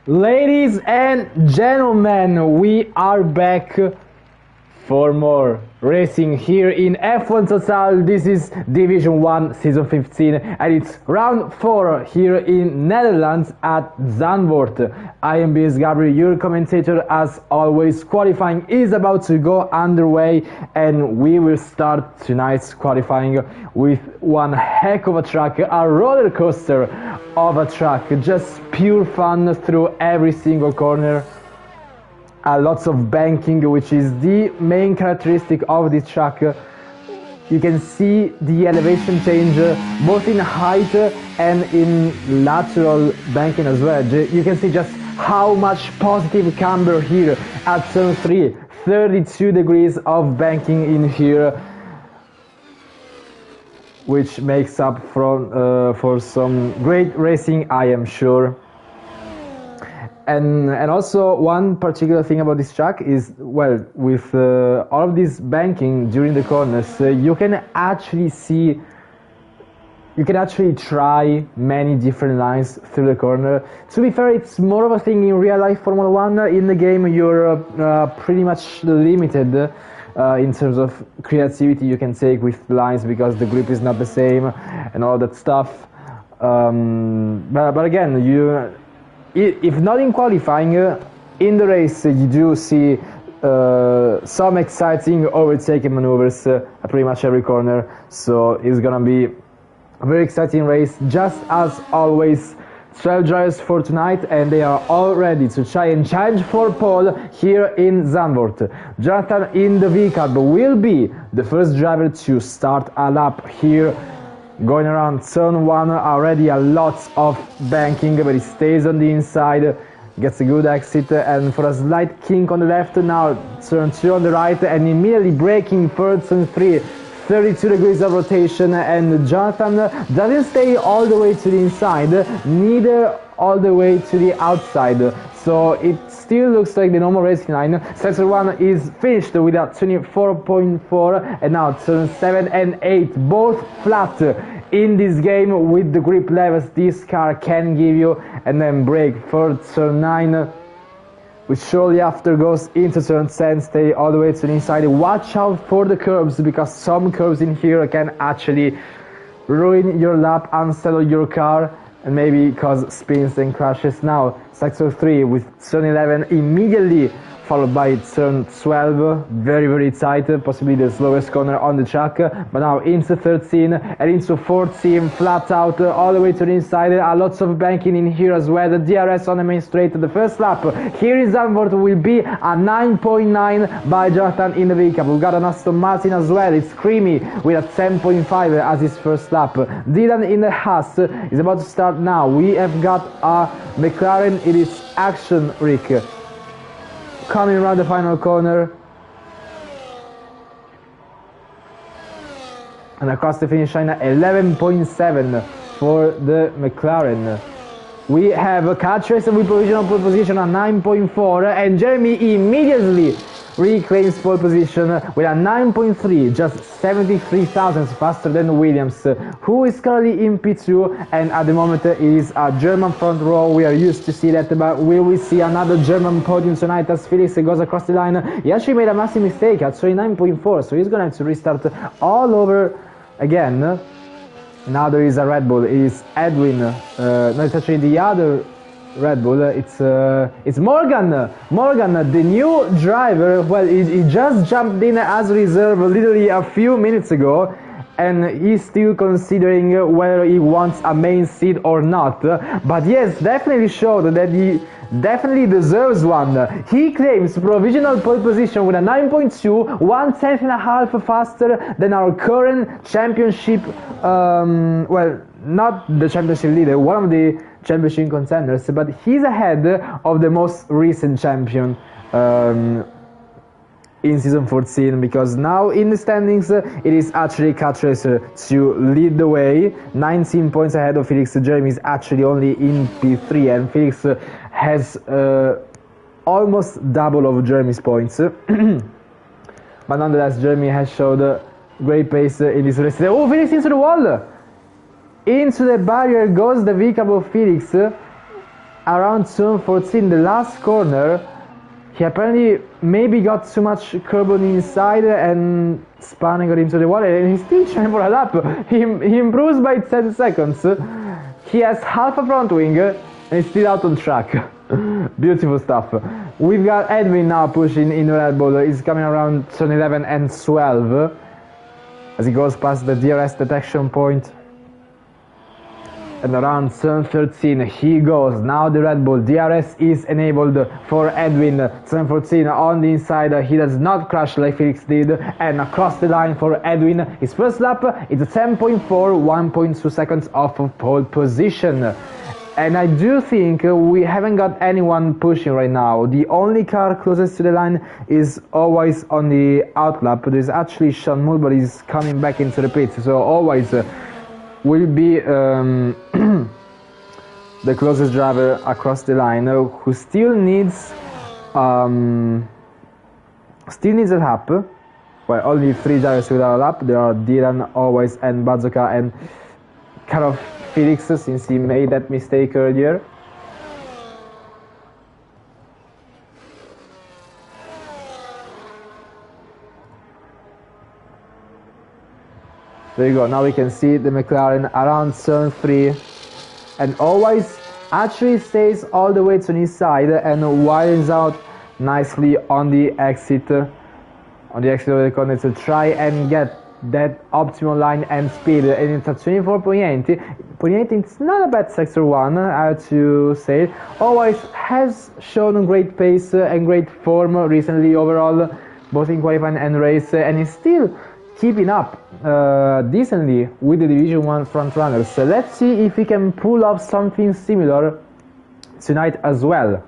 Ladies and gentlemen, we are back for more racing here in F1 Total. This is Division 1 Season 15 and it's round 4 here in Netherlands at Zandvoort. I am BS Gabriel, your commentator as always. Qualifying is about to go underway and we will start tonight's qualifying with one heck of a track, a roller coaster of a track, just pure fun through every single corner. Lots of banking, which is the main characteristic of this track. You can see the elevation change both in height and in lateral banking as well. You can see just how much positive camber here at turn 3. 32 degrees of banking in here, which makes up for some great racing, I am sure. And also one particular thing about this track is, well, with all of this banking during the corners, you can actually try many different lines through the corner. To be fair, it's more of a thing in real life Formula 1. In the game, you're pretty much limited in terms of creativity you can take with lines because the grip is not the same and all that stuff. But again, if not in qualifying, in the race you do see some exciting overtaking maneuvers at pretty much every corner, so it's gonna be a very exciting race. Just as always, 12 drivers for tonight and they are all ready to try and challenge for pole here in Zandvoort. Jonathan in the V-Cab will be the first driver to start a lap here. Going around turn 1, already a lot of banking, but he stays on the inside, gets a good exit, and for a slight kink on the left, now turn 2 on the right, and immediately braking for turn 3. 32 degrees of rotation, and Jonathan doesn't stay all the way to the inside, neither all the way to the outside. So it still looks like the normal racing line. Sector 1 is finished with a 24.4, and now turn 7 and 8, both flat in this game with the grip levels this car can give you, and then brake for turn 9, which shortly after goes into turn 10, stay all the way to the inside. Watch out for the curves, because some curves in here can actually ruin your lap, unsettle your car, and maybe cause spins and crashes. Now sector 3 with turn 11 immediately followed by turn 12, very tight, possibly the slowest corner on the track, but now into 13 and into 14, flat out all the way to the inside. Lots of banking in here as well. The DRS on the main straight, the first lap here in Zandvoort will be a 9.9 by Jonathan in the V-Cab. We've got an Aston Martin as well, it's creamy with a 10.5 as his first lap. Dylan in the Haas is about to start now. We have got a McLaren, it is Action Rick coming around the final corner, and across the finish line 11.7 for the McLaren. We have a car tracer with provisional pole position at 9.4, and Jeremy immediately reclaims pole position with a 9.3, just 73 thousandths faster than Williams, who is currently in P2, and at the moment it is a German front row. We are used to see that, but will we see another German podium tonight as Felix goes across the line? He actually made a massive mistake at 39.4, so he's gonna have to restart all over again. Now there is a Red Bull, it is Edwin, no, it's actually the other Red Bull, it's Morgan, the new driver. Well, he just jumped in as reserve literally a few minutes ago, and he's still considering whether he wants a main seat or not, but yes, definitely showed that he definitely deserves one. He claims provisional pole position with a 9.2, 1/10.5 faster than our current championship, well, not the championship leader, one of the championship contenders, but he's ahead of the most recent champion in season 14, because now in the standings it is actually Car Tracer to lead the way, 19 points ahead of Felix. Jeremy is actually only in P3, and Felix has almost double of Jeremy's points. But nonetheless, Jeremy has showed great pace in this race. Oh, Felix into the wall! Into the barrier goes the V-Cab of Felix. around turn 14, the last corner, he apparently maybe got too much curb on the inside and spun got into the wall, and he's still trying for a lap. He improves by 10 seconds. He has half a front wing and he's still out on track. Beautiful stuff. We've got Edwin now pushing in the Red Bull. He's coming around turn 11 and 12 as he goes past the DRS detection point. And around turn 13 he goes. Now the Red Bull DRS is enabled for Edwin. Turn 14 on the inside, he does not crash like Felix did, and across the line for Edwin. His first lap, it's a 10.4, 1.2 seconds off of pole position. And I do think we haven't got anyone pushing right now. The only car closest to the line is always on the outlap. There's actually Sean Moore, but he's coming back into the pits, so always will be the closest driver across the line, who still needs a lap. Well, only 3 drivers without a lap. There are Dylan, Always, and Bazooka, and kind of Felix, since he made that mistake earlier. There you go, now we can see the McLaren around turn 3, and Always actually stays all the way to his side and widens out nicely on the exit of the corner to try and get that optimal line and speed, and it's at 24.8. It's not a bad sector 1, I have to say. Always has shown great pace and great form recently overall, both in qualifying and race, and is still keeping up decently with the Division 1 frontrunners. So let's see if he can pull off something similar tonight as well.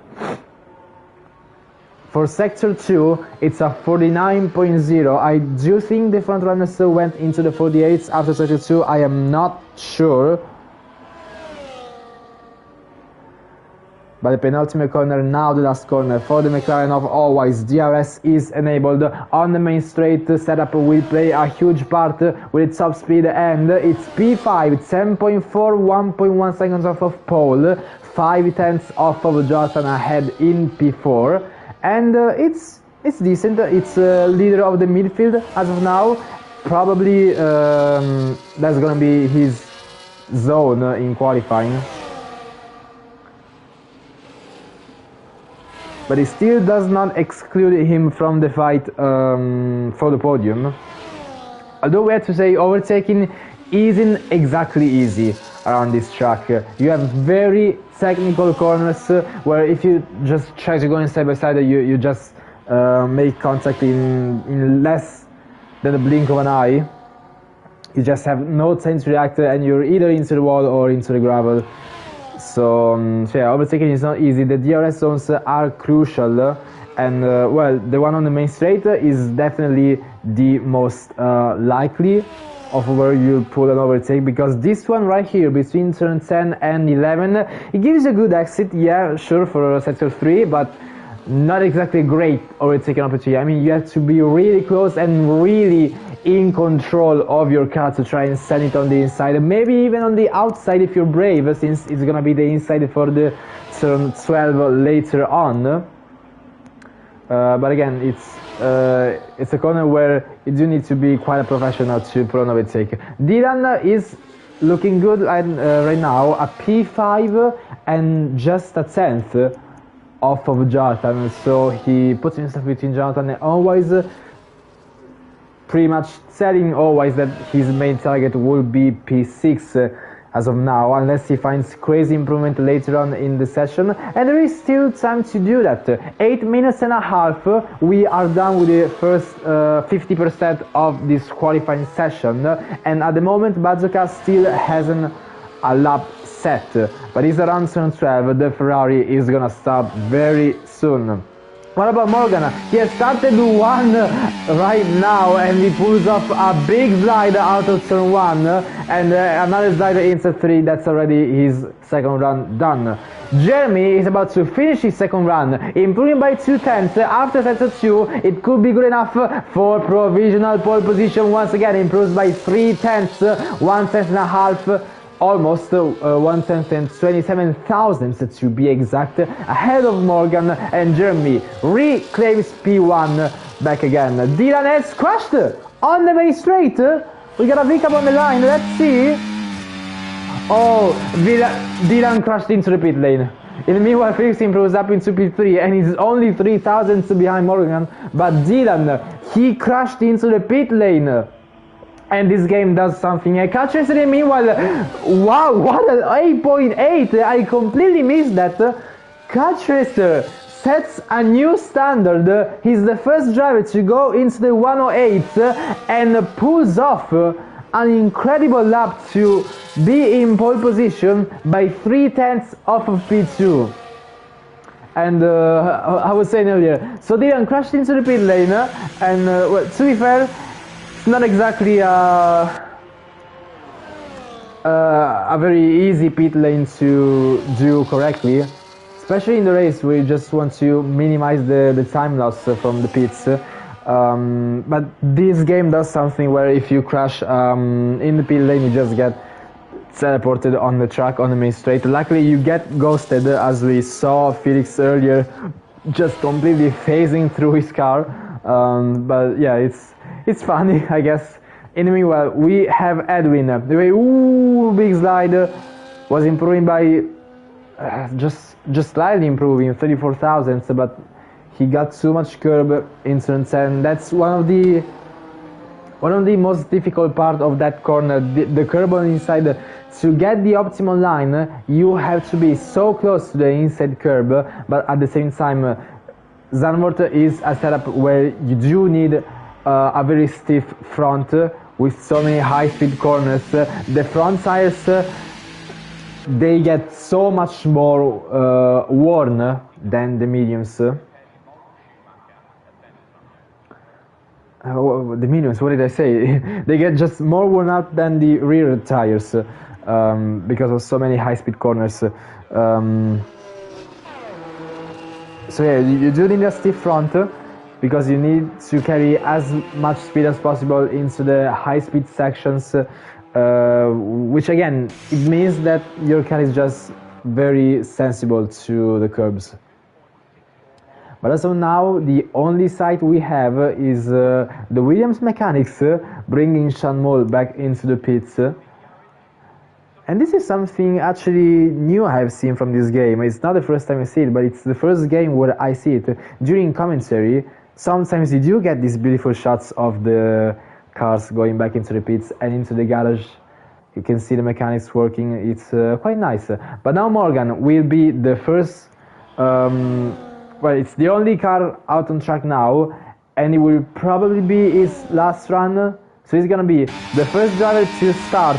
For Sector 2, it's a 49.0. I do think the frontrunners went into the 48s after Sector 2. I am not sure. But the penultimate corner, now the last corner for the McLaren of Always. DRS is enabled on the main straight. Setup will play a huge part with its top speed, and it's P5, 10.4, 1.1 seconds off of pole, 5/10 off of Jonathan ahead in P4, and it's decent. It's leader of the midfield as of now. Probably that's gonna be his zone in qualifying. But it still does not exclude him from the fight for the podium. Although we have to say overtaking isn't exactly easy around this track. You have very technical corners where if you just try to go in side by side, you just make contact in less than a blink of an eye. You just have no time to react, and you're either into the wall or into the gravel. So yeah, overtaking is not easy. The DRS zones are crucial, and well, the one on the main straight is definitely the most likely of where you pull an overtake, because this one right here between turn 10 and 11, it gives a good exit, yeah, sure, for sector 3, but not exactly great overtaking opportunity. I mean, you have to be really close and really in control of your car to try and send it on the inside, maybe even on the outside if you're brave, since it's gonna be the inside for the turn 12 later on. But again, it's a corner where you do need to be quite a professional to pull an overtake. Dylan is looking good right now, a P5 and just a 10th off of Jonathan, so he puts himself between Jonathan and Always, pretty much telling Always that his main target will be P6 as of now, unless he finds crazy improvement later on in the session, and there is still time to do that. 8 minutes and a half, we are done with the first 50% of this qualifying session, and at the moment Bazooka still hasn't a lap set, but he's around turn 12. The Ferrari is gonna start very soon. What about Morgan? He has started one right now, and he pulls off a big slide out of turn 1, and another slide into 3. That's already his second run done. Jeremy is about to finish his second run, improving by 2/10 after sector 2. It could be good enough for provisional pole position. Once again, improves by 3/10, 1/10 and a half almost 127 thousandths to be exact, ahead of Morgan, and Jeremy reclaims P1 back again. Dylan has crashed on the main straight. We got a pickup on the line, let's see. Oh, Dylan crashed into the pit lane. In the meanwhile, Felix improves up into P3 and he's only 3 thousandths behind Morgan. But Dylan, he crashed into the pit lane. And this game does something. Catcher, meanwhile, wow, what an 8.8! I completely missed that. Catcher sets a new standard. He's the first driver to go into the 108 and pulls off an incredible lap to be in pole position by 3/10 of P2. And I was saying earlier, so Dylan crashed into the pit lane, and well, to be fair, it's not exactly a very easy pit lane to do correctly, especially in the race where you just want to minimize the time loss from the pits. But this game does something where if you crash in the pit lane, you just get teleported on the track on the main straight. Luckily, you get ghosted, as we saw Felix earlier, just completely phasing through his car. But yeah, it's funny, I guess. In the meanwhile, we have Edwin. The way, ooh, big slide, was improving by just slightly improving, 34 thousandths, but he got too much curb in turn 10. That's one of the most difficult part of that corner, the curb on the inside. To get the optimal line, you have to be so close to the inside curb, but at the same time, Zandvoort is a setup where you do need a very stiff front with so many high-speed corners. The front tires, they get so much more worn than the mediums. The mediums, what did I say? They get just more worn out than the rear tires because of so many high-speed corners. So yeah, you do need a stiff front because you need to carry as much speed as possible into the high-speed sections, which again, it means that your car is just very sensible to the curbs. But as of now, the only sight we have is the Williams mechanics bringing Sean Moll back into the pits. And this is something actually new I have seen from this game. It's not the first time I see it, but it's the first game where I see it. During commentary, sometimes you do get these beautiful shots of the cars going back into the pits and into the garage. You can see the mechanics working. It's quite nice. But now Morgan will be the first... well, it's the only car out on track now, and it will probably be his last run. So he's gonna be the first driver to start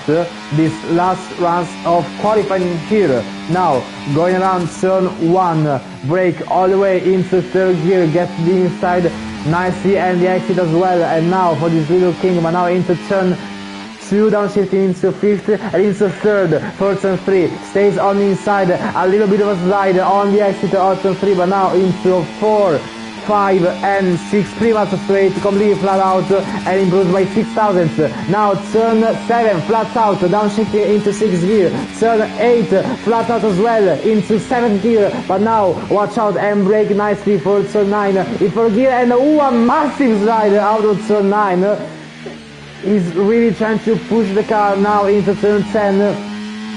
this last runs of qualifying here. Now, going around turn 1, brake all the way into third gear, gets the inside nicely and the exit as well. And now for this little Kingman, now into turn 2, downshifting into 5th and into 3rd for turn 3, stays on the inside, a little bit of a slide on the exit of turn 3, but now into 4, 5 and 6, pretty much straight, completely flat out and improves by 6 thousandths. Now turn 7, flat out, downshifting into 6th gear, turn 8, flat out as well into 7th gear, but now watch out and brake nicely for turn 9, in 4th gear, and a massive slide out of turn 9. He's really trying to push the car now into turn 10,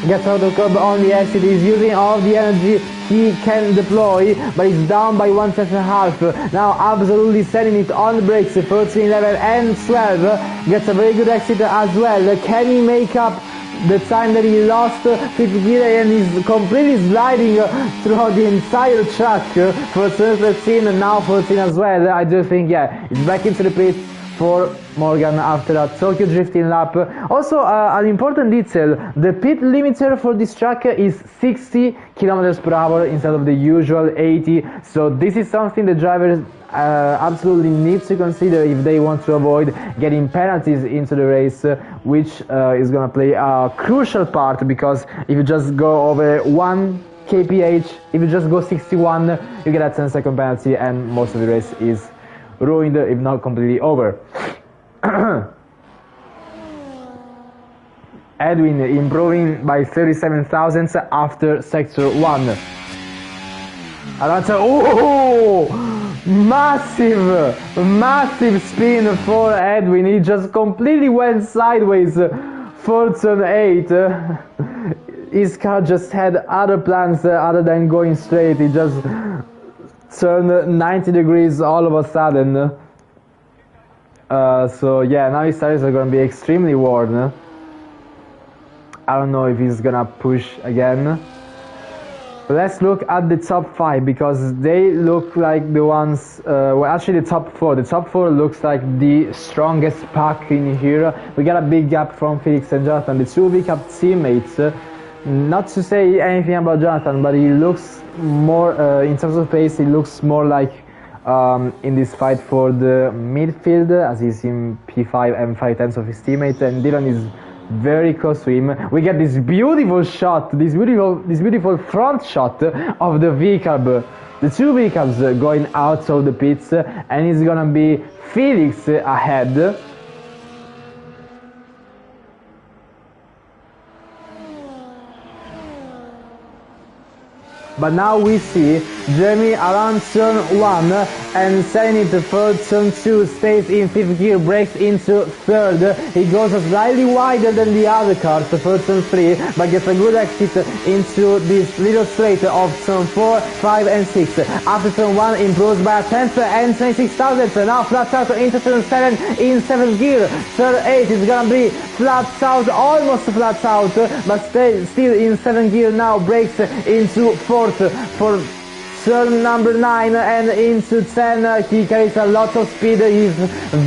gets out of the curb on the exit, he's using all the energy he can deploy, but he's down by 1.5. Now absolutely sending it on the brakes, 13, 11 and 12, gets a very good exit as well. Can he make up the time that he lost? 5th gear, and he's completely sliding throughout the entire track for turn 13 and now 14 as well. I do think, yeah, he's back into the pit for Morgan after a Tokyo drifting lap. Also, an important detail, the pit limiter for this track is 60 kilometers per hour instead of the usual 80, so this is something the drivers absolutely need to consider if they want to avoid getting penalties into the race, which is going to play a crucial part, because if you just go over 1 kph, if you just go 61, you get a 10-second penalty and most of the race is ruined, if not completely over. Edwin improving by 37 thousandths after sector 1. Aranza, oh, massive spin for Edwin. He just completely went sideways for turn 8. His car just had other plans other than going straight. He just turned 90 degrees all of a sudden. So yeah, now his tires are gonna be extremely worn. I don't know if he's gonna push again. Let's look at the top 5 because they look like the ones, well actually the top 4. The top 4 looks like the strongest pack in here. We got a big gap from Felix and Jonathan, the 2 VCAP teammates. Not to say anything about Jonathan, but he looks more, in terms of pace, he looks more like in this fight for the midfield, as he's in P5 and 5/10 of his teammate, and Dylan is very close to him. We get this beautiful shot, this beautiful front shot of the VCAP. The 2 VCAPs going out of the pits, and it's gonna be Felix ahead. But now we see Jeremy around turn 1 and setting it for turn 2, stays in 5th gear, breaks into 3rd. He goes slightly wider than the other cars for turn 3, but gets a good exit into this little straight of turn 4, 5 and 6. After turn 1 improves by a 10th and 26 thousandths. Now flat out into turn 7 in 7th gear. Turn 8 is gonna be flat out, almost flat out, but still in 7th gear now, breaks into 4th for turn number 9 and into 10. He carries a lot of speed. He's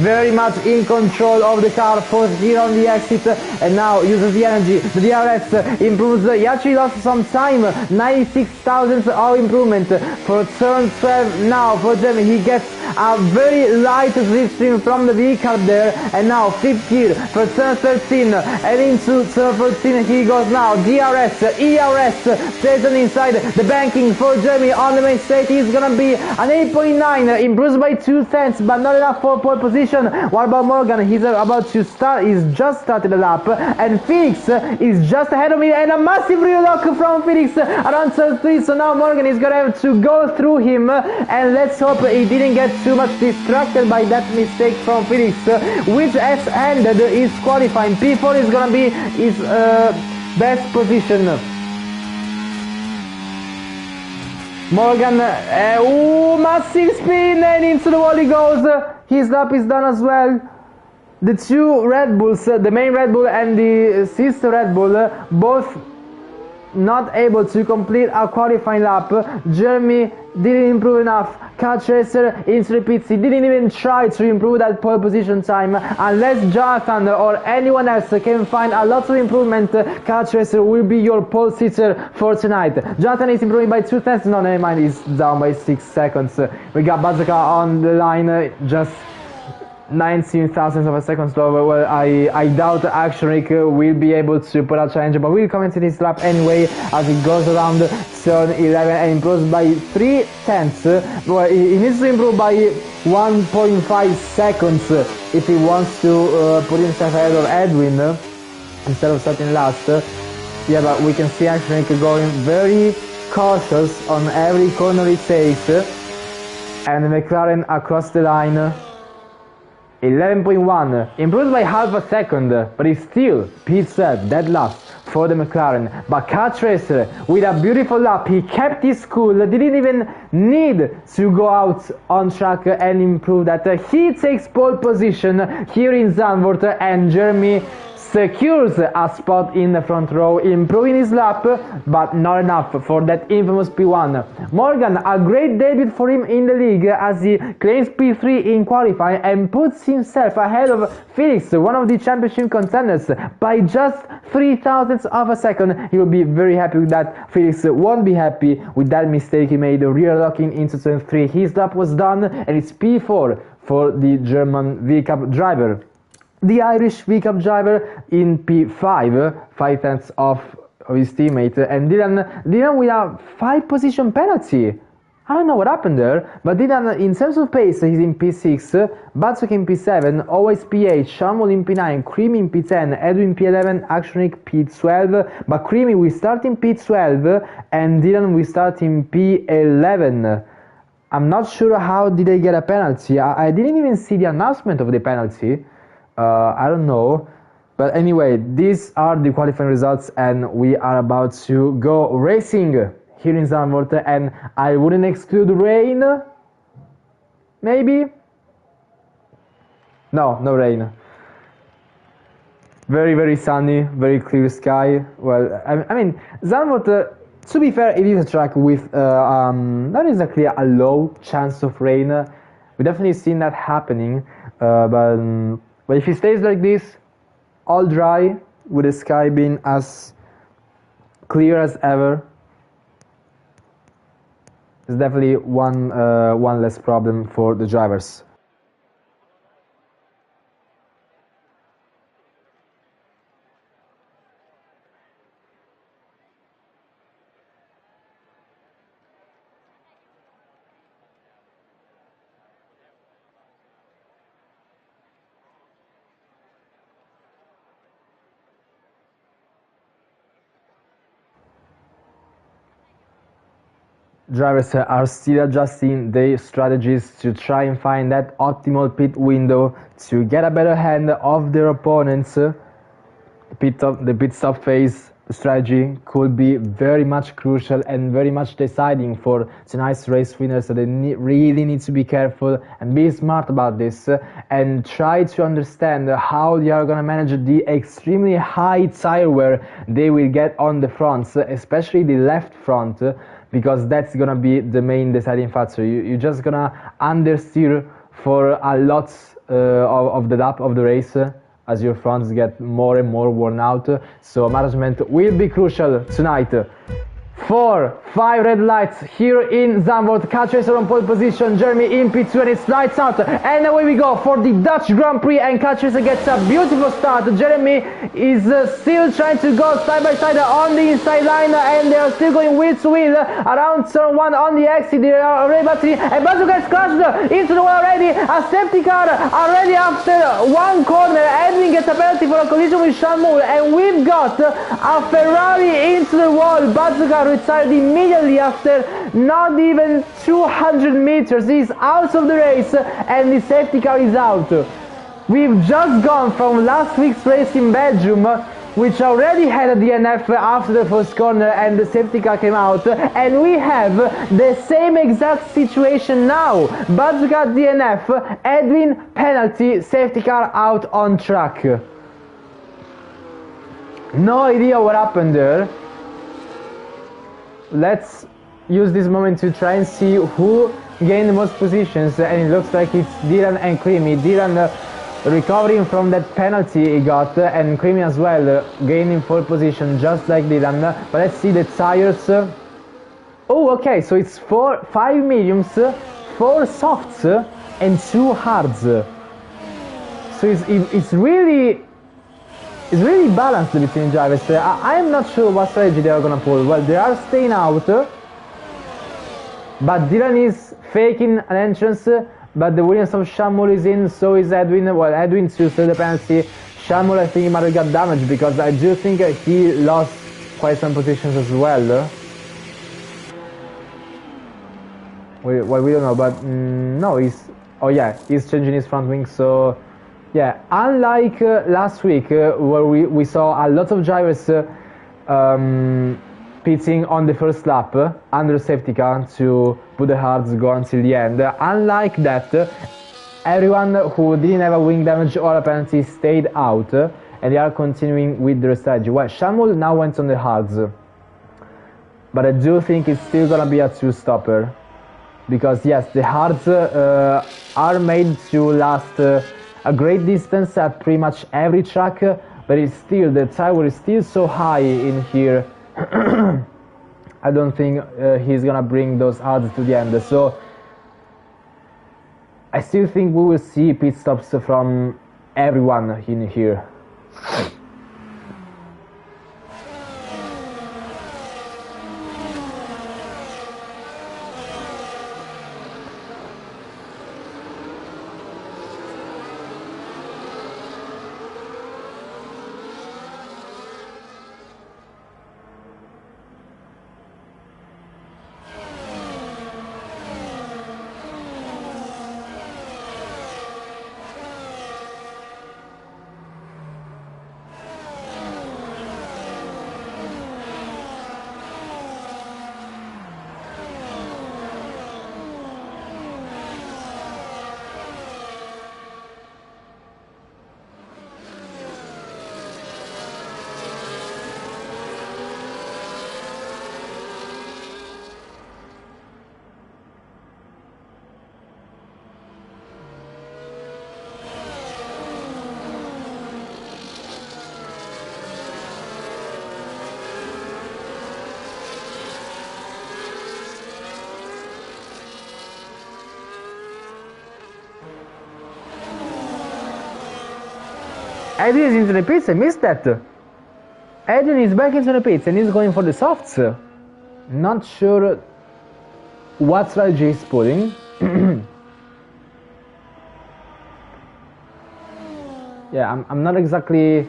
very much in control of the car. 4th gear on the exit and now uses the energy. The DRS improves. He actually lost some time. 96 thousandths of improvement for turn 12 now for Jeremy. He gets a very light slipstream from the VCAP there, and now 5th gear for turn 13 and into turn 14 he goes now. DRS, ERS stays on inside the banking for Jeremy on the main straight. He's gonna be an 8.9, improves by 2/10, but not enough for pole position. What about Morgan? He's about to start, he's just started the lap, and Felix is just ahead of me, and a massive rear lock from Felix around turn 3, so now Morgan is gonna have to go through him, and let's hope he didn't get too much distracted by that mistake from Felix, which has ended his qualifying. P4 is gonna be his best position. Morgan, massive spin, and into the wall he goes. His lap is done as well. The 2 Red Bulls, the main Red Bull and the sister Red Bull, both not able to complete a qualifying lap. Jeremy didn't improve enough. Catch Racer into the pits. He didn't even try to improve that pole position time. Unless Jonathan or anyone else can find a lot of improvement, Catch Racer will be your pole sitter for tonight. Jonathan is improving by 2/10. No, never mind, he's down by 6 seconds. We got Bazooka on the line, just 19 thousandths of a second slower. Well, I doubt Action Rick will be able to put a challenge, but we'll comment in his lap anyway as he goes around turn 11 and improves by 3/10. Well, he needs to improve by 1.5 seconds if he wants to put himself ahead of Edwin instead of starting last. Yeah, but we can see Action Rick going very cautious on every corner he takes, and the McLaren across the line. 11.1, improves by half a second, but it's still pits dead last for the McLaren. But Catch Racer with a beautiful lap, he kept his cool, didn't even need to go out on track and improve that. He takes pole position here in Zandvoort, and Jeremy secures a spot in the front row, improving his lap, but not enough for that infamous P1. Morgan, a great debut for him in the league as he claims P3 in qualifying and puts himself ahead of Felix, one of the championship contenders, by just 3 thousandths of a second. He will be very happy with that. Felix won't be happy with that mistake he made, rear locking into turn 3. His lap was done, and it's P4 for the German VCAP driver. The Irish VCAP driver in P5, 5/10 of his teammate, and Dylan with a 5 position penalty. I don't know what happened there, but Dylan, in terms of pace, he's in P6, Batsuk in P7, always P8, Shamul in P9, Creamy in P10, Edwin P11, Actionic P12, but Creamy will start in P12 and Dylan will start in P11. I'm not sure how did they get a penalty. I didn't even see the announcement of the penalty. I don't know. But anyway, these are the qualifying results and we are about to go racing here in Zandvoort, and I wouldn't exclude rain. Maybe? No, no rain. Very, very sunny, very clear sky. Well, I mean, Zandvoort, to be fair, it is a track with not exactly a low chance of rain. We definitely seen that happening. But if it stays like this, all dry, with the sky being as clear as ever, it's definitely one less problem for the drivers. Drivers are still adjusting their strategies to try and find that optimal pit window to get a better hand of their opponents. The pit stop phase strategy could be very much crucial and very much deciding for tonight's race winners, so they really need to be careful and be smart about this and try to understand how they are going to manage the extremely high tire wear they will get on the fronts, especially the left front, because that's gonna be the main deciding factor. You're just gonna understeer for a lot of the lap of the race as your fronts get more and more worn out. So management will be crucial tonight. 4, 5 red lights here in Zandvoort. Cat Racer on pole position, Jeremy in P2, and it's lights out. And away we go for the Dutch Grand Prix, and Cat Racer gets a beautiful start. Jeremy is still trying to go side by side on the inside line, and they are still going wheel to wheel around turn 1 on the exit. They are already battery, and Basu gets crashed into the wall already. A safety car already after one corner. Edwin gets a penalty for a collision with Shamul, and we've got a Ferrari into the wall. Basu retired immediately after not even 200 meters. He's out of the race and the safety car is out. We've just gone from last week's race in Belgium, which already had a DNF after the first corner and the safety car came out, and we have the same exact situation now. Bazooka DNF, Edwin penalty, safety car out on track. No idea what happened there. Let's use this moment to try and see who gained the most positions, and it looks like it's Dylan and Creamy. Dylan recovering from that penalty he got, and Creamy as well gaining 4th position just like Dylan. But let's see the tires. Oh, okay, so it's 5 mediums, 4 softs and 2 hards. So it's really balanced between drivers. I am not sure what strategy they are gonna pull. Well, they are staying out, but Dylan is faking an entrance, but the Williams of Shamul is in, so is Edwin. Well, Edwin to serve the penalty. Shamul, I think he might have got damaged, because I do think he lost quite some positions as well. Well, we don't know, but no, he's changing his front wing, so yeah, unlike last week where we saw a lot of drivers pitting on the first lap under safety car to put the hards go until the end. Unlike that, everyone who didn't have a wing damage or a penalty stayed out, and they are continuing with their strategy. Well, Shamul now went on the hards, but I do think it's still gonna be a 2-stopper, because yes, the hards are made to last a great distance at pretty much every track, but it's still, the tire is still so high in here. I don't think he's gonna bring those hards to the end, so I still think we will see pit stops from everyone in here. Edwin is into the pits, I missed that. Edwin is back into the pits and he's going for the softs. Not sure what strategy he's putting. Yeah, I'm not exactly...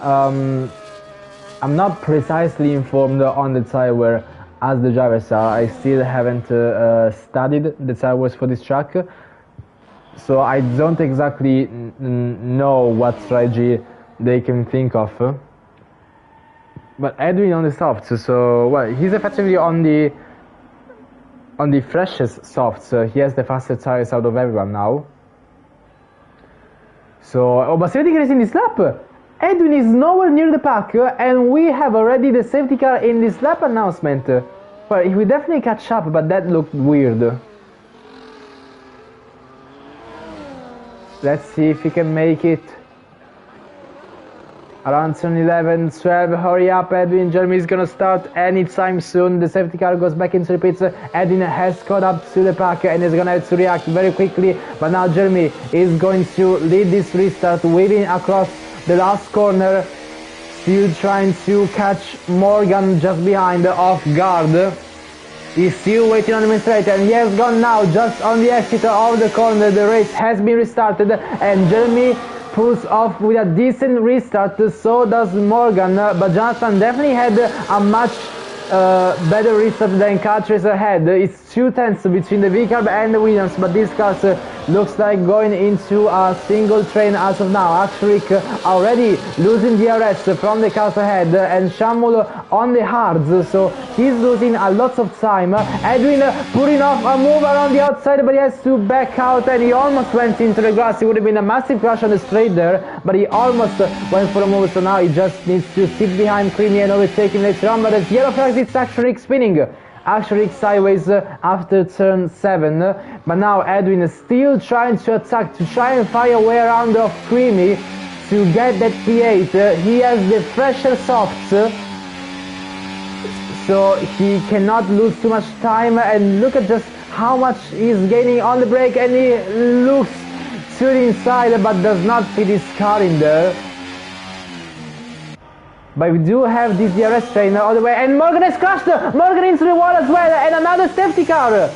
I'm not precisely informed on the tire as the drivers are. I still haven't studied the tires for this track, so I don't exactly know what strategy they can think of. But Edwin on the softs, so well, he's effectively on the freshest softs. He has the fastest tires out of everyone now. So, oh, but safety car is in this lap. Edwin is nowhere near the pack, and we have already the safety car in this lap announcement. Well, he will definitely catch up, but that looked weird. Let's see if he can make it. Around turn 11, 12, hurry up, Edwin. Jeremy is gonna start anytime soon. The safety car goes back into the pits. Edwin has caught up to the pack and is gonna have to react very quickly. But now Jeremy is going to lead this restart, weaving across the last corner. Still trying to catch Morgan just behind, off guard. He's still waiting on the straight, and he has gone now just on the exit of the corner. The race has been restarted and Jeremy pulls off with a decent restart, so does Morgan, but Jonathan definitely had a much better restart than Catracer had. It's 2 tenths between the V-Carb and the Williams, but this car looks like going into a single train as of now. Aksharik already losing DRS from the cars ahead, and Shamul on the hards, so he's losing a lot of time. Edwin putting off a move around the outside, but he has to back out, and he almost went into the grass. It would have been a massive crash on the straight there, but he almost went for a move, so now he just needs to sit behind Creamy and overtake him later on. But as yellow flags, it's Aksharik spinning. Aksharik sideways after turn 7, but now Edwin is still trying to attack, to try and find a way around of Creamy to get that P8. He has the fresher softs, so he cannot lose too much time, and look at just how much he's gaining on the brake, and he looks to the inside but does not fit his car in there. But we do have this DRS train all the way, and Morgan has crashed! Morgan into the wall as well, and another safety car!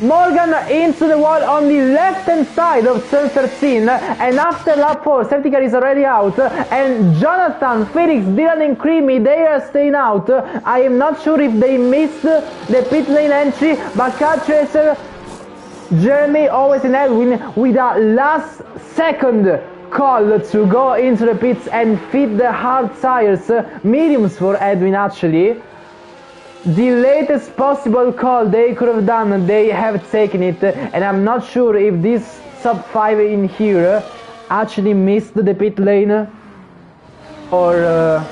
Morgan into the wall on the left-hand side of turn 13, and after lap 4, safety car is already out, and Jonathan, Felix, Dylan and Creamy, they are staying out. I am not sure if they missed the pit lane entry, but Car Tracer, Jeremy, always in Edwin with a last second call to go into the pits and fit the hard tires, mediums for Edwin actually. The latest possible call they could have done, they have taken it, and I'm not sure if this sub 5 in here actually missed the pit lane or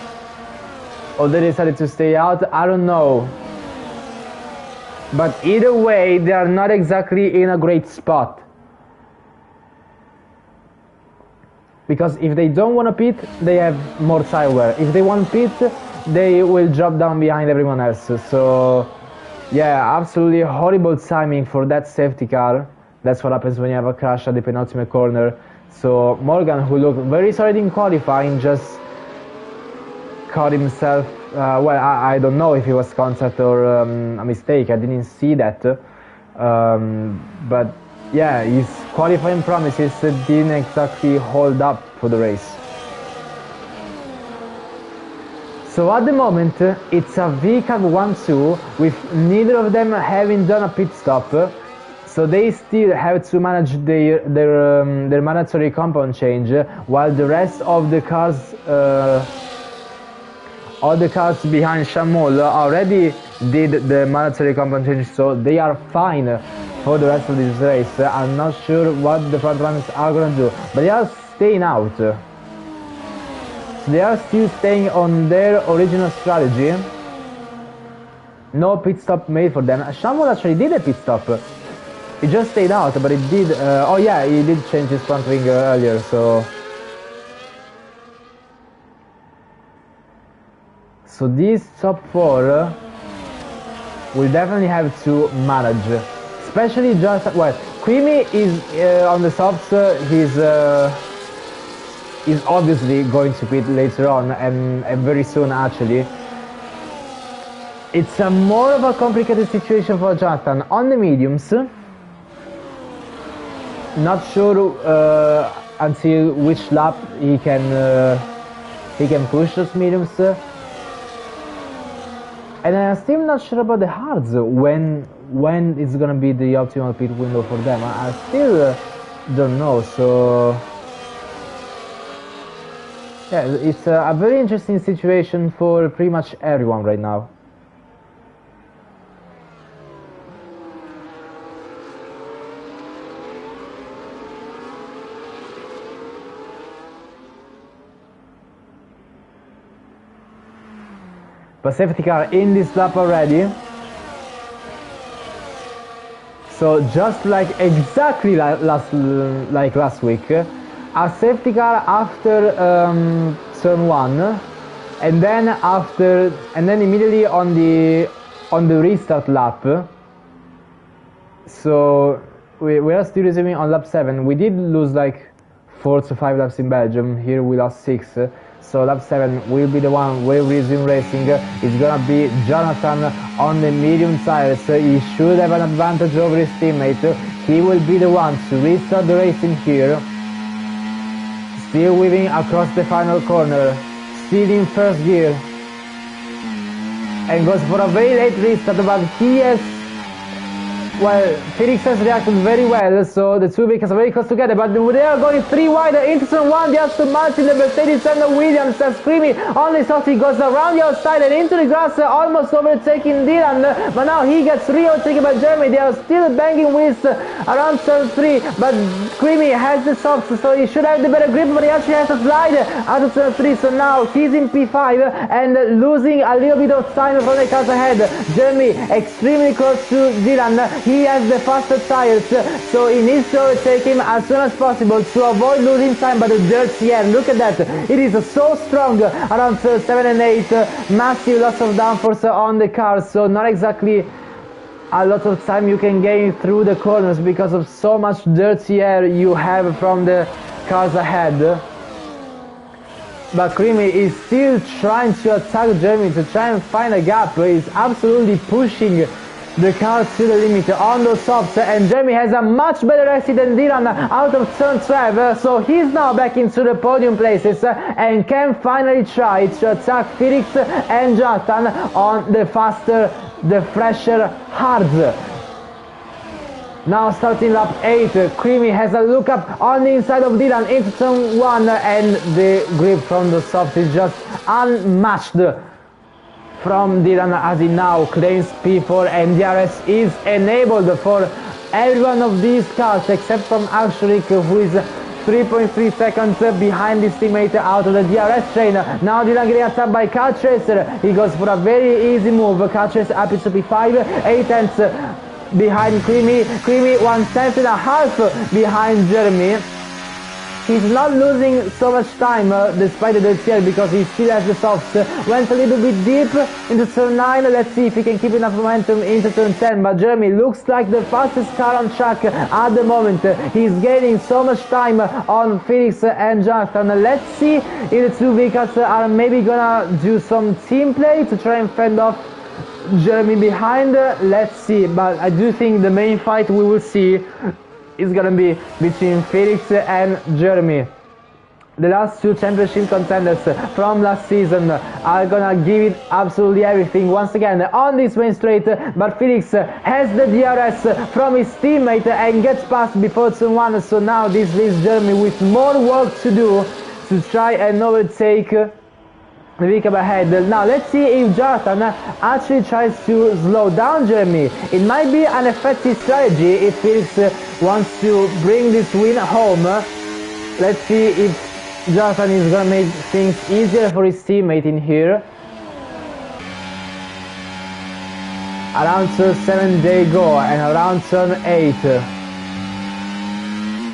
they decided to stay out. I don't know. But either way, they are not exactly in a great spot. Because if they don't want to pit, they have more tire wear. If they want pit, they will drop down behind everyone else. So, yeah, absolutely horrible timing for that safety car. That's what happens when you have a crash at the penultimate corner. So, Morgan, who looked very solid in qualifying, just caught himself. Well, I don't know if it was contact or a mistake. I didn't see that. But yeah, his qualifying promises didn't exactly hold up for the race. So at the moment, it's a VCAB 1-2 with neither of them having done a pit stop. So they still have to manage their mandatory compound change, while the rest of the cars, all the cars behind Shamul already did the mandatory compound change, so they are fine for the rest of this race. I'm not sure what the front runners are gonna do, but they are staying out. So they are still staying on their original strategy. No pit stop made for them. Shamul actually did a pit stop. He just stayed out, but it did. Oh yeah, he did change his front wing earlier. So these top 4 will definitely have to manage. Especially just, well, Creamy is on the softs, is obviously going to pit later on, and very soon actually. It's a more of a complicated situation for Jonathan on the mediums. Not sure until which lap he can push those mediums. And I'm still not sure about the hards, when it's gonna be the optimal pit window for them. I still don't know, so yeah, it's a very interesting situation for pretty much everyone right now. But safety car in this lap already. So just like exactly like last week, a safety car after turn 1, and then immediately on the restart lap. So we are still resuming on lap 7. We did lose like 4 to 5 laps in Belgium. Here we lost 6. So lap 7 will be the one where we resume racing. It's gonna be Jonathan on the medium tires. He should have an advantage over his teammate. He will be the one to restart the racing here. Still weaving across the final corner. Still in first gear. And goes for a very late restart, but he has... Well, Felix has reacted very well, so the two vehicles are very close together, but they are going 3 wide into turn 1, the Aston Martin, the Mercedes and the Williams. Creamy on the soft, he goes around the outside and into the grass, almost overtaking Dylan, but now he gets re-overtaken by Jeremy. They are still banging wheels around turn 3, but Creamy has the softs, so he should have the better grip, but he actually has to slide out of turn 3, so now he's in P5 and losing a little bit of time from the cars ahead. Jeremy extremely close to Dylan. He has the faster tires, so he needs to overtake him as soon as possible to avoid losing time. But the dirty air, look at that, it is so strong around 7 and 8, massive loss of downforce on the cars, so not exactly a lot of time you can gain through the corners because of so much dirty air you have from the cars ahead. But Creamy is still trying to attack Jeremy to try and find a gap. He's absolutely pushing the car to the limit on those softs, and Jeremy has a much better exit than Dylan out of turn 12, so he's now back into the podium places and can finally try to attack Felix and Jonathan on the faster, the fresher hards. Now starting lap 8, Creamy has a look up on the inside of Dylan into turn 1, and the grip from the softs is just unmatched from Dylan as he now claims P4, and DRS is enabled for every one of these cars except from Aksharik, who is 3.3 seconds behind his teammate out of the DRS train. Now Dylan getting attacked by Car Chaser. He goes for a very easy move. Car Chaser up to P5, 8 tenths behind Creamy. Creamy 1.5 tenths behind Jeremy. He's not losing so much time despite the dirty air because he still has the softs. Went a little bit deep into turn 9. Let's see if he can keep enough momentum into turn 10. But Jeremy looks like the fastest car on track at the moment. He's gaining so much time on Felix and Jonathan. Let's see if the two vehicles are maybe gonna do some team play to try and fend off Jeremy behind. Let's see. But I do think the main fight we will see is gonna be between Felix and Jeremy. The last two championship contenders from last season are gonna give it absolutely everything once again on this main straight, but Felix has the DRS from his teammate and gets past before turn 1, so now this leaves Jeremy with more work to do to try and overtake the vehicle ahead. Now let's see if Jonathan actually tries to slow down Jeremy. It might be an effective strategy if Felix wants to bring this win home. Let's see if Jonathan is gonna make things easier for his teammate in here. Around turn 7 they go, and around turn 8.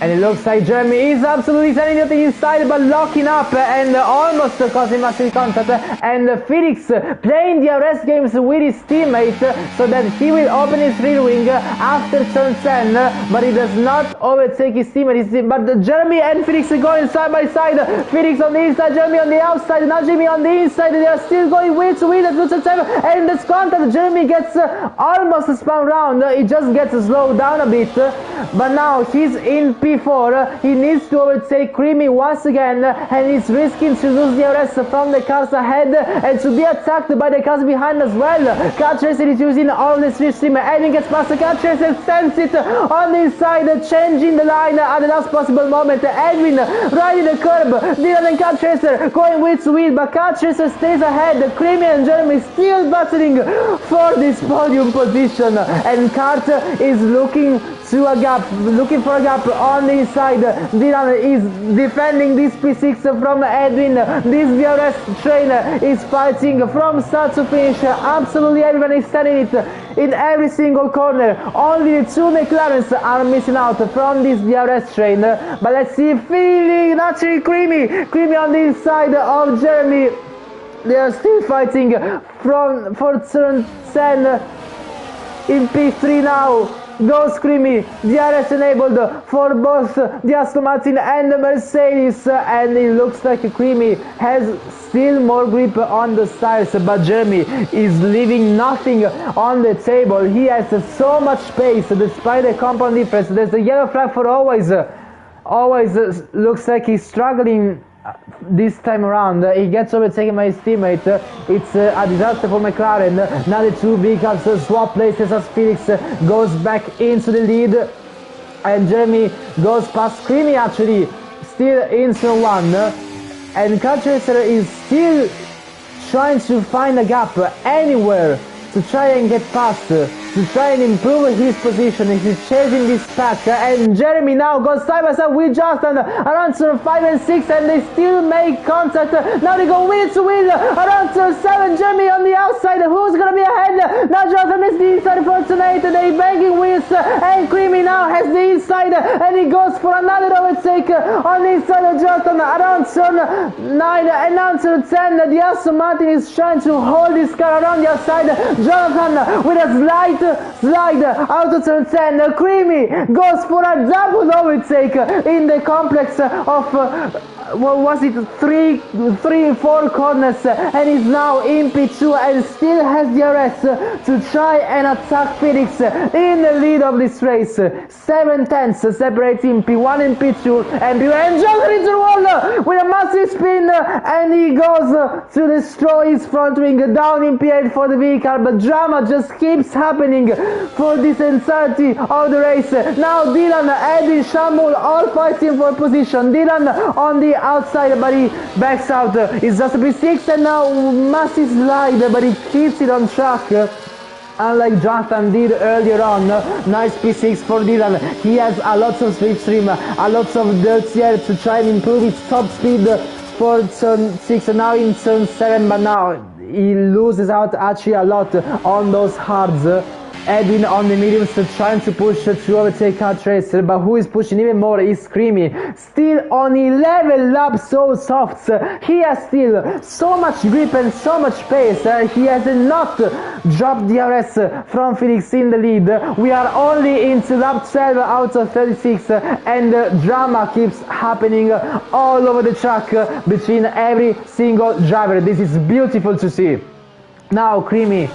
And it looks like Jeremy is absolutely sending it inside, but locking up and almost causing massive contact. And Felix playing the arrest games with his teammate so that he will open his rear wing after turn 10, but he does not overtake his teammate. But Jeremy and Felix are going side by side. Felix on the inside, Jeremy on the outside, now Jeremy on the inside. They are still going wheel to wheel at turn 10, and this contact, Jeremy gets almost spun round. He just gets slowed down a bit, but now he's in P4. He needs to overtake Creamy once again, and he's risking to lose the arrest from the cars ahead and to be attacked by the cars behind as well. Car Chaser is using all the slipstream. Edwin gets past the Car Chaser, sends it on the inside, changing the line at the last possible moment. Edwin riding the curb, Dylan and Car Chaser going wheel to wheel, but Car Chaser stays ahead. Creamy and Jeremy still battling for this podium position, and Kart is looking for a gap on the inside. Dylan is defending this P6 from Edwin. This DRS train is fighting from start to finish. Absolutely everyone is standing it in every single corner. Only the two McLarens are missing out from this DRS train. But let's see, feeling naturally Creamy on the inside of Jeremy. They are still fighting for turn 10 in P3 now. Goes Creamy, DRS enabled for both the Aston Martin and the Mercedes, and it looks like Creamy has still more grip on the styles, but Jeremy is leaving nothing on the table. He has so much pace despite the compound difference. There's a yellow flag for always looks like he's struggling this time around. He gets overtaken by his teammate. It's a disaster for McLaren. Now the two vehicles swap places as Felix goes back into the lead, and Jeremy goes past Creamy actually, still in turn 1, and Car Chaser is still trying to find a gap anywhere to try and get past, to try and improve his position. He's chasing this pack, and Jeremy now goes side by side with Justin around turn 5 and 6, and they still make contact. Now they go wheel to wheel around turn 7. Jeremy on the outside. Who's gonna be ahead? Now Justin is the inside for turn 8. They banging wheels, and Creamy now has the inside, and he goes for another overtake on the inside of Justin around turn 9 and now turn 10. The Aston Martin is trying to hold this car around the outside. Jonathan with a slide out of turn 10. Creamy goes for a double overtake in the complex of what was it, three, 4 corners, and is now in P2 and still has the arrest to try and attack Felix in the lead of this race. 7 tenths separating P1 and P2, and Jonathan into the wall with a massive spin, and he goes to destroy his front wing down in P8 for the vehicle. But drama just keeps happening for this entirety of the race. Now Dylan, Edwin, Shamul all fighting for position. Dylan on the outside, but he backs out. It's just a P6, and now massive slide, but he keeps it on track, unlike Jonathan did earlier on. Nice P6 for Dylan. He has a lot of slipstream, a lot of dirt air to try and improve his top speed for turn 6, and now in turn 7, but now he loses out actually a lot on those hards. Edwin on the mediums trying to push to overtake Car Chaser, but who is pushing even more is Creamy. Still on 11 laps, so soft. He has still so much grip and so much pace. He has not dropped the DRS from Felix in the lead. We are only into lap 12 out of 36, and drama keeps happening all over the track between every single driver. This is beautiful to see. Now Creamy,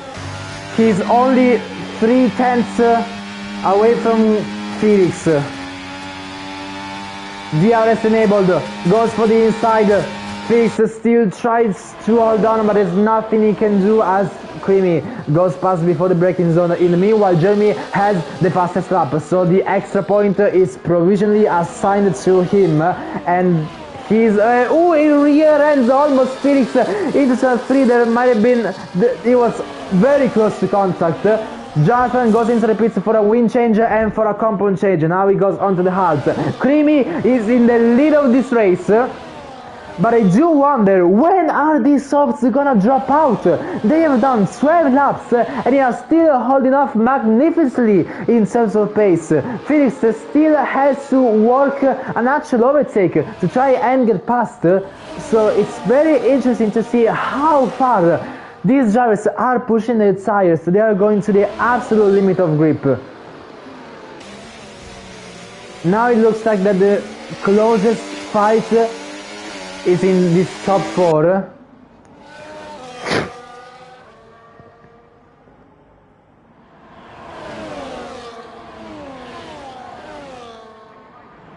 he's only 3 tenths away from Felix. DRS enabled, goes for the inside. Felix still tries to hold on, but there's nothing he can do as Creamy goes past before the braking zone. In the meanwhile, Jeremy has the fastest lap, so the extra point is provisionally assigned to him, and he's he rear ends almost Felix into turn 3. There might have been, he was very close to contact. Jonathan goes into the pits for a wind change and for a compound change. Now he goes onto the hards. Creamy is in the lead of this race. But I do wonder, when are these softs gonna drop out? They have done 12 laps and they are still holding off magnificently in terms of pace. Felix still has to work an actual overtake to try and get past. So it's very interesting to see how far these drivers are pushing their tires. They are going to the absolute limit of grip. Now it looks like that the closest fight is in this top 4.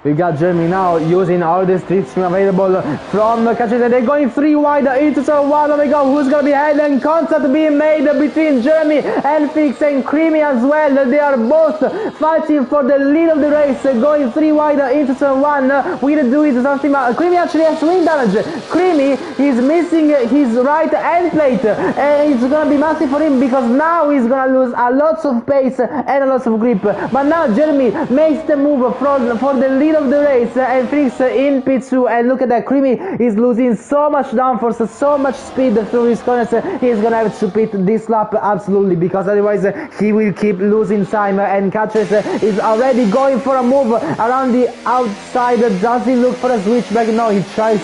We got Jeremy now using all the slipstream available from Catrese. They're going 3 wide into turn 1. Oh my god, who's gonna be ahead? And contact being made between Jeremy and Felix and Creamy as well. They are both fighting for the lead of the race, going 3 wide into turn 1. We're gonna do it something. Creamy actually has wing damage. Creamy is missing his right end plate, and it's gonna be massive for him because now he's gonna lose a lot of pace and a lot of grip. But now Jeremy makes the move for the lead of the race, and Felix in P2, and look at that, Creamy is losing so much downforce, so much speed through his corners. He's gonna have to pit this lap absolutely, because otherwise he will keep losing time. And Catrese is already going for a move around the outside. Does he look for a switchback? No, he tries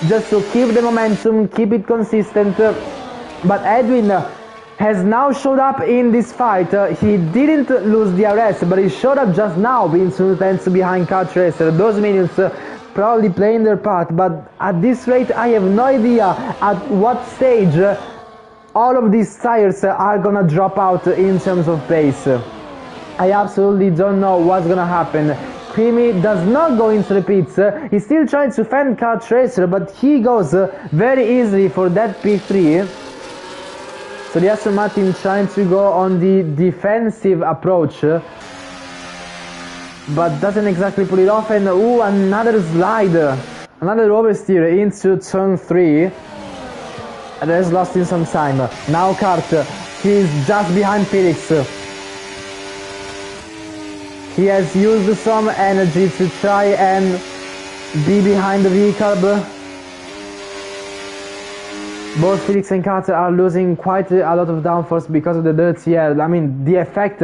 just to keep the momentum, keep it consistent. But Edwin has now showed up in this fight. He didn't lose the DRS, but he showed up just now, being 2 tenths behind Catrese. Those minions probably playing their part, but at this rate I have no idea at what stage all of these tires are gonna drop out in terms of pace. I absolutely don't know what's gonna happen. Creamy does not go into the pits. He's still trying to fend Catrese, but he goes very easily for that P3. So the Aston Martin trying to go on the defensive approach, but doesn't exactly pull it off. And ooh, another slide, another oversteer into turn 3, and has lost in some time. Now Kart, he's just behind Felix. He has used some energy to try and be behind the vehicle. Both Felix and Carter are losing quite a lot of downforce because of the dirty air. I mean, the effect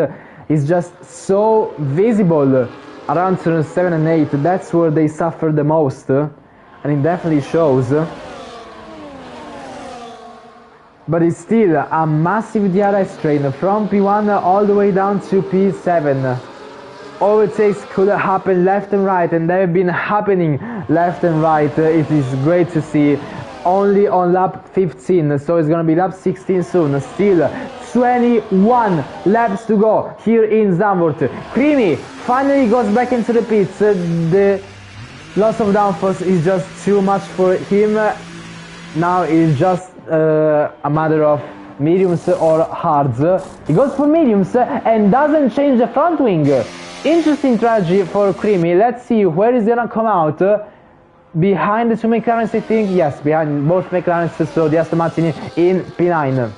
is just so visible around turn 7 and 8. That's where they suffer the most, and it definitely shows. But it's still a massive DRS train from P1 all the way down to P7. Overtakes could happen left and right, and they've been happening left and right. It is great to see. Only on lap 15, so it's gonna be lap 16 soon. Still 21 laps to go here in Zandvoort. Creamy finally goes back into the pits. The loss of downforce is just too much for him. Now it's just a matter of mediums or hards. He goes for mediums and doesn't change the front wing. Interesting strategy for Creamy. Let's see where is gonna come out. Behind the 2 McLarens, I think. Yes, behind both McLarens, so the Aston Martin in P9.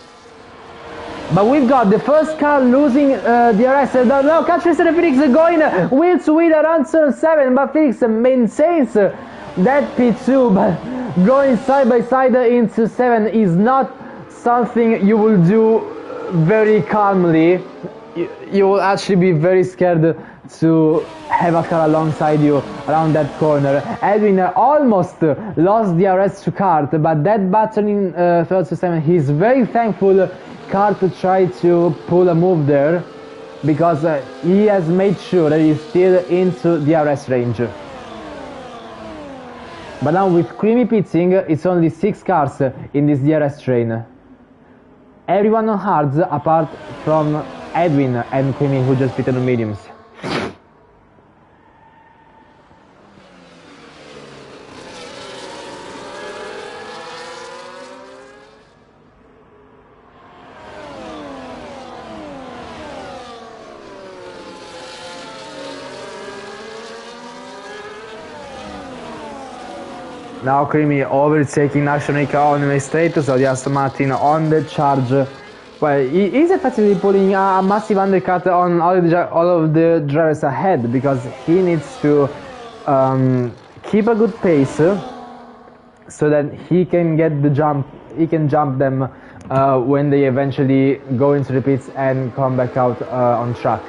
But we've got the first car losing DRS. No, Catrese and Felix going wheel to wheel around turn 7, but Felix maintains that P2, but going side by side into 7 is not something you will do very calmly. You will actually be very scared to have a car alongside you around that corner. Edwin almost lost DRS to Kart, but that battle in third to 7, he's very thankful Kart tried to pull a move there, because he has made sure that he's still into DRS range. But now with Creamy pitting, it's only 6 cars in this DRS train. Everyone on hards apart from Edwin and Creamy, who just pitted on mediums. Now Creamy overtaking Nationalika on the straight, so the Aston Martin on the charge. Well, he is effectively pulling a massive undercut on all of the drivers ahead, because he needs to keep a good pace so that he can get the jump. He can jump them when they eventually go into the pits and come back out on track.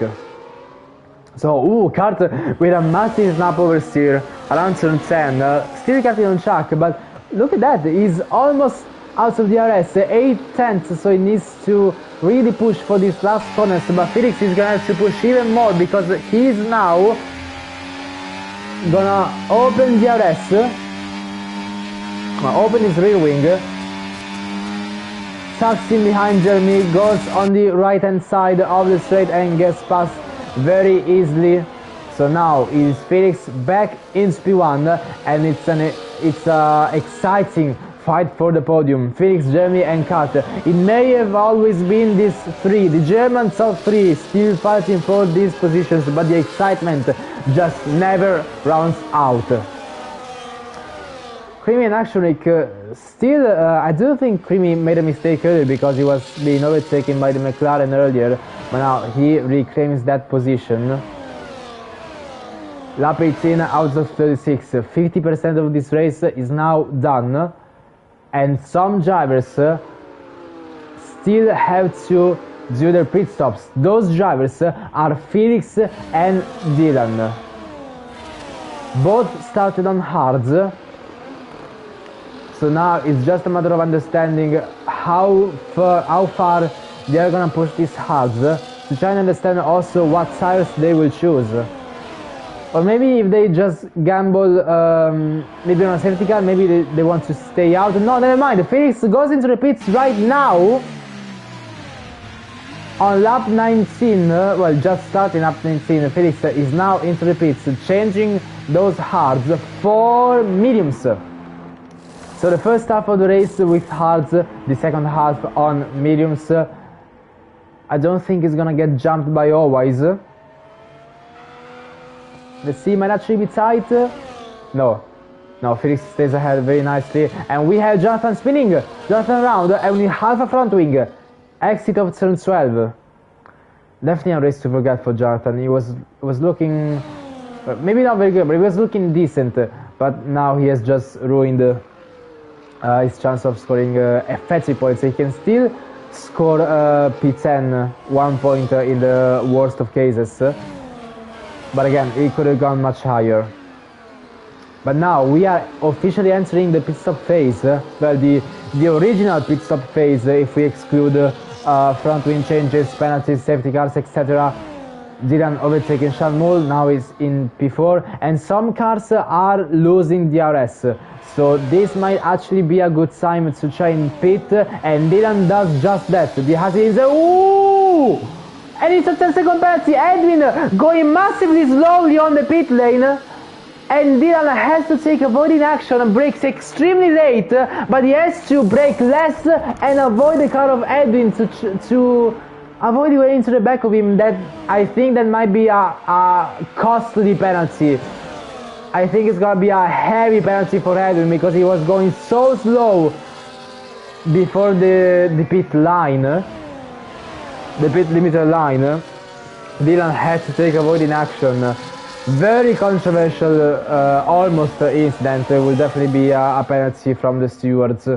So, Kart with a massive snap oversteer around turn 10, still getting on track, but look at that, he's almost out of the RS, 8 tenths, so he needs to really push for these last corners, but Felix is gonna have to push even more because he's now gonna open the RS, open his rear wing, tucks in behind Jeremy, goes on the right hand side of the straight and gets past very easily. So now is Felix back in P1 and it's an exciting fight for the podium. Felix, Jeremy and Kart. It may have always been these three, the German top three, still fighting for these positions, but the excitement just never runs out. Creamy and Actionrick still, I do think Creamy made a mistake earlier because he was being overtaken by the McLaren earlier, but now he reclaims that position. Lap 18 out of 36, 50% of this race is now done, and some drivers still have to do their pit stops. Those drivers are Felix and Dylan. Both started on hards, so now it's just a matter of understanding how far they are gonna push these hards to try and understand also what tires they will choose. Or maybe if they just gamble, maybe on a safety car, maybe they want to stay out. No, never mind. Felix goes into the pits right now on lap 19. Well, just starting lap 19. Felix is now into the pits, changing those hards for mediums. So the first half of the race with hards, the second half on mediums. I don't think it's gonna get jumped by Always. Let's see, might actually be tight. No, Felix stays ahead very nicely. And we have Jonathan spinning. Jonathan around, and we have a front wing. Exit of turn 12. Definitely a race to forget for Jonathan. He was looking, maybe not very good, but he was looking decent. But now he has just ruined his chance of scoring effective points. He can still score P10, 1 point in the worst of cases. But again, it could have gone much higher. But now we are officially entering the pit stop phase. Well, the original pit stop phase, if we exclude front wing changes, penalties, safety cars, etc. Dylan overtaking Sean Moore, now is in P4, and some cars are losing DRS. So this might actually be a good time to try and pit, and Dylan does just that. The Haas is ooh! And it's a 10-second penalty. Edwin going massively slowly on the pit lane, and Dylan has to take avoiding action and brakes extremely late, but he has to brake less and avoid the car of Edwin to avoid going into the back of him. That I think that might be a costly penalty. I think it's gonna be a heavy penalty for Edwin because he was going so slow before the pit line. The pit limiter line. Dylan had to take avoiding action. Very controversial, almost incident. Will definitely be a penalty from the stewards.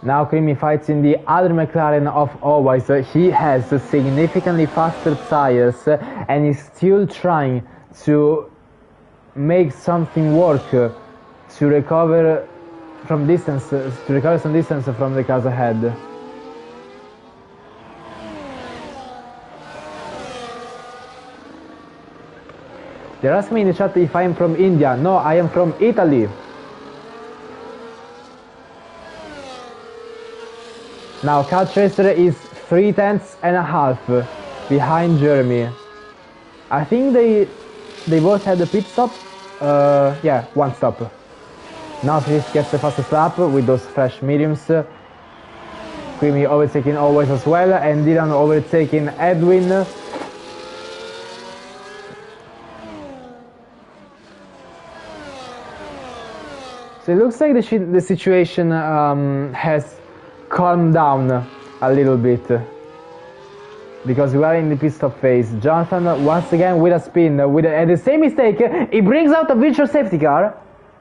Now Creamy fights in the other McLaren of Always. He has significantly faster tires and is still trying to make something work to recover from distance, some distance from the cars ahead. They're asking me in the chat if I am from India. No, I am from Italy. Now Cal Tracer is 3.5 behind Jeremy. I think they both had a pit stop. Yeah, one stop. Now Felix gets the fastest lap with those fresh mediums. Creamy overtaking Always as well, and Dylan overtaking Edwin. So it looks like the situation has calmed down a little bit. because we are in the pit stop phase. Jonathan once again with a spin, and the same mistake. He brings out a virtual safety car,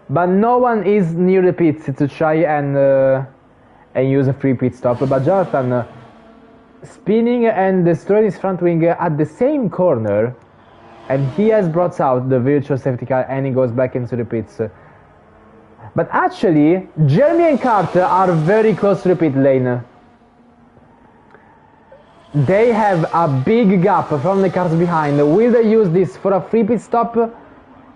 but no one is near the pits to try and use a free pit stop. But Jonathan spinning and destroying his front wing at the same corner, and he has brought out the virtual safety car and he goes back into the pits. But actually, Jeremy and Carter are very close to the pit lane. They have a big gap from the cars behind. Will they use this for a free pit stop?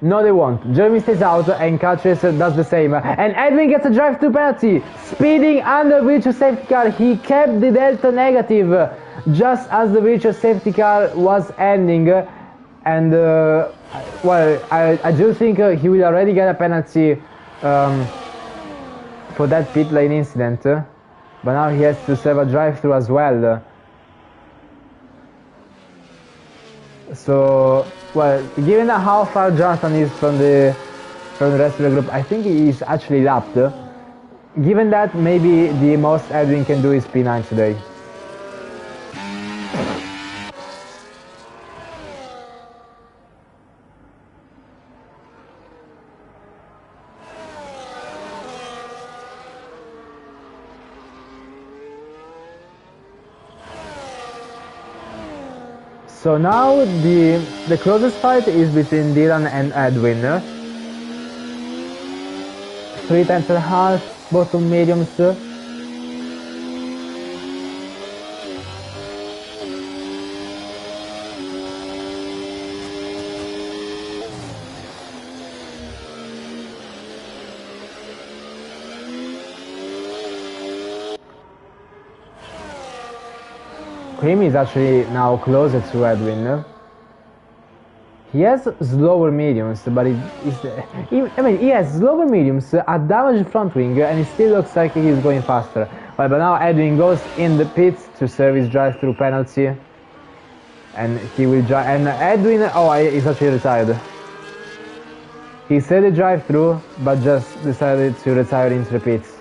No, they won't. Jeremy stays out and Catches does the same. And Edwin gets a drive-through penalty. Speeding under virtual safety car. He kept the delta negative just as the virtual safety car was ending. And, well, I do think he will already get a penalty for that pit lane incident. But now he has to serve a drive-through as well. So, well, given how far Jonathan is from the rest of the group, I think he is actually lapped. Given that, maybe the most Edwin can do is P9 today. So now the closest fight is between Dylan and Edwin. 3 times and a half, bottom mediums. Cream is actually now closer to Edwin. He has slower mediums, but he has slower mediums, a damaged front wing, and it still looks like he's going faster. But now Edwin goes in the pits to serve his drive-through penalty, and he will drive. And Edwin, he's actually retired. He said the drive-through, but just decided to retire into the pits.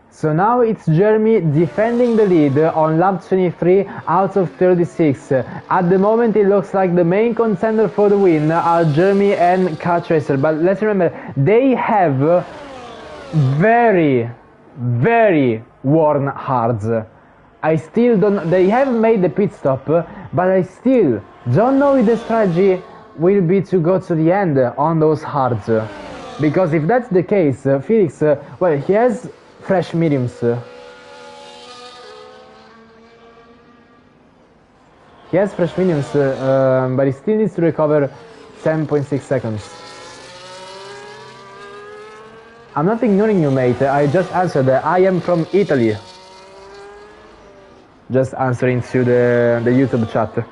So now it's Jeremy defending the lead on lap 23 out of 36. At the moment it looks like the main contender for the win are Jeremy and Kart Racer, but let's remember they have very, very worn hards. They haven't made the pit stop, but I still don't know if the strategy will be to go to the end on those hards. Because if that's the case, Felix, well, he has fresh mediums. He has fresh mediums, but he still needs to recover 10.6 seconds. I'm not ignoring you, mate. I just answered that I am from Italy. Just answering to the YouTube chat.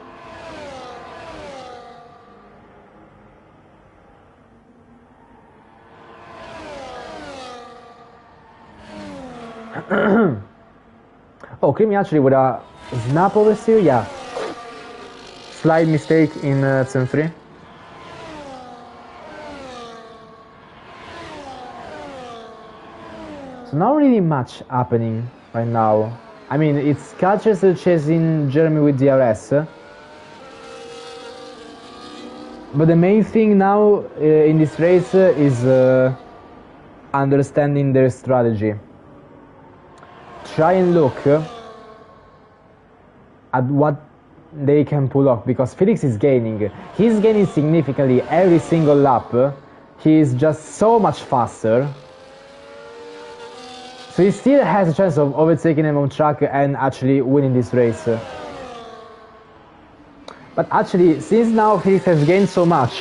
Oh, Creamy actually with a snap oversteer, yeah. Slight mistake in turn 3. So not really much happening right now. I mean, it's Catches chasing Jeremy with DRS. But the main thing now in this race is understanding their strategy. Try and look at what they can pull off, because Felix is gaining. He's gaining significantly every single lap. He is just so much faster. So he still has a chance of overtaking him on track and actually winning this race. But actually, since now Felix has gained so much,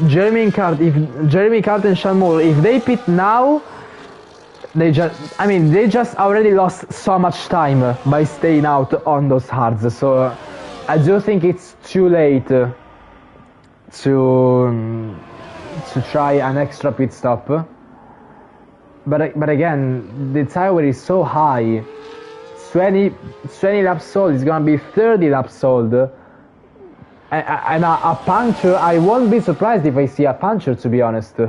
Jeremy Kart and Sean Moore, if they pit now, they just already lost so much time by staying out on those hards. So I do think it's too late to try an extra pit stop. But again, the tire wear is so high, 20 laps old. It's gonna be 30 laps old. And a puncture, I won't be surprised if I see a puncture, to be honest.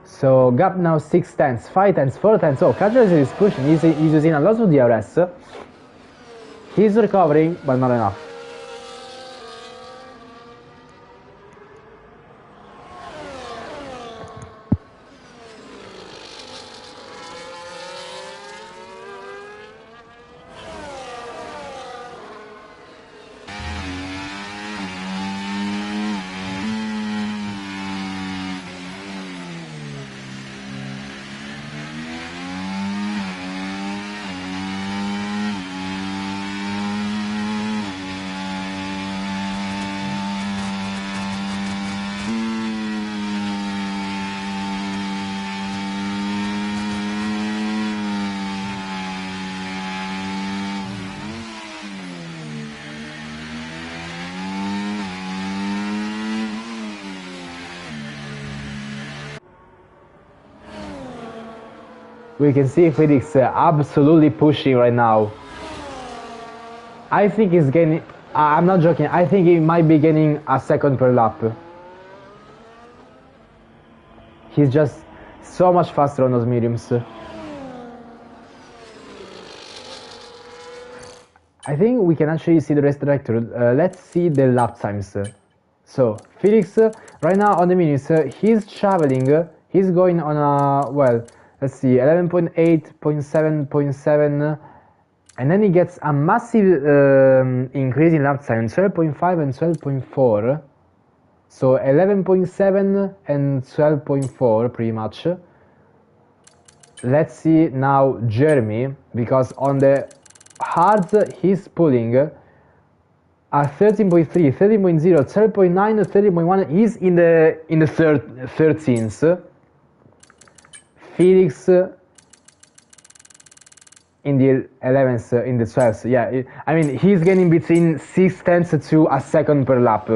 So gap now 6 tenths, 5 tenths, 4 tenths. Oh, Kadrazil is pushing, he's using a lot of DRS. He's recovering, but not enough. We can see Felix absolutely pushing right now. I think he's getting, I'm not joking, I think he might be getting a second per lap. He's just so much faster on those mediums. I think we can actually see the race director. Let's see the lap times. So, Felix, right now on the mediums, he's traveling, he's going on a, well, let's see, 11.8, 0.7, 0.7, and then he gets a massive increase in lap time, 12.5 and 12.4. So 11.7 and 12.4 pretty much. Let's see now Jeremy, because on the hards he's pulling a 13.3, 13.0, 12.9, 13.1. He's in the 13s. Felix in the 11th, in the 12th. Yeah, I mean, he's getting between 6 tenths to a second per lap.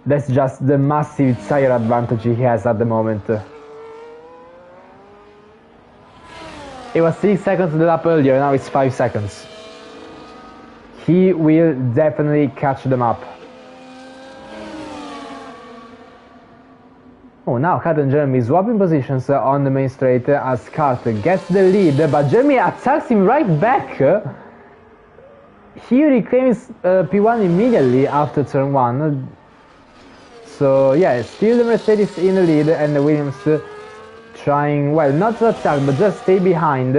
That's just the massive tire advantage he has at the moment. It was 6 seconds the lap earlier, now it's 5 seconds. He will definitely catch them up. Oh, now Kat and Jeremy swapping positions on the main straight as Kat gets the lead, but Jeremy attacks him right back. He reclaims P1 immediately after turn 1. So yeah, still the Mercedes in the lead and the Williams trying, well, not to attack but just stay behind.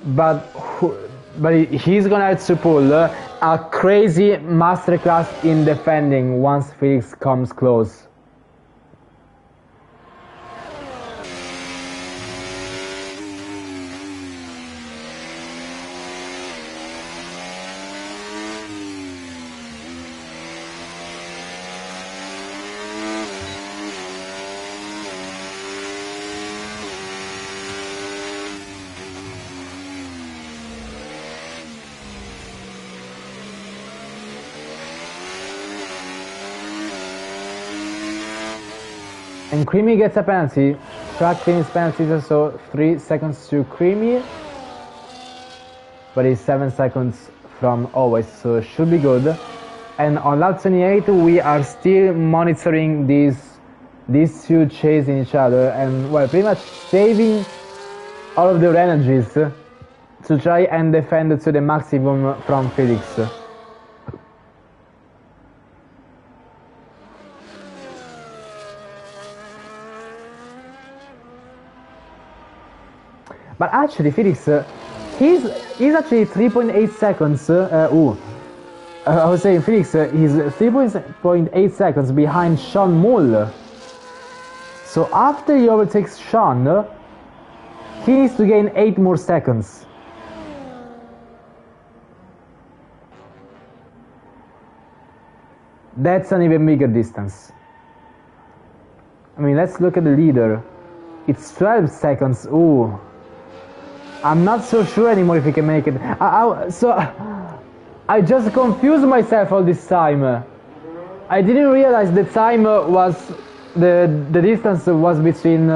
But he's gonna have to pull a crazy masterclass in defending once Felix comes close. And Creamy gets a penalty. Track finish penalties, so 3 seconds to Creamy. But he's 7 seconds from always, so it should be good. And on lap 28, we are still monitoring these two chasing each other and, well, pretty much saving all of their energies to try and defend to the maximum from Felix. But actually, Felix, he's actually 3.8 seconds. I was saying, Felix, he's 3.8 seconds behind Sean Mull. So after he overtakes Sean, he needs to gain 8 more seconds. That's an even bigger distance. I mean, let's look at the leader. It's 12 seconds. Ooh. I'm not so sure anymore if he can make it. I just confused myself all this time. I didn't realize the time was the distance was between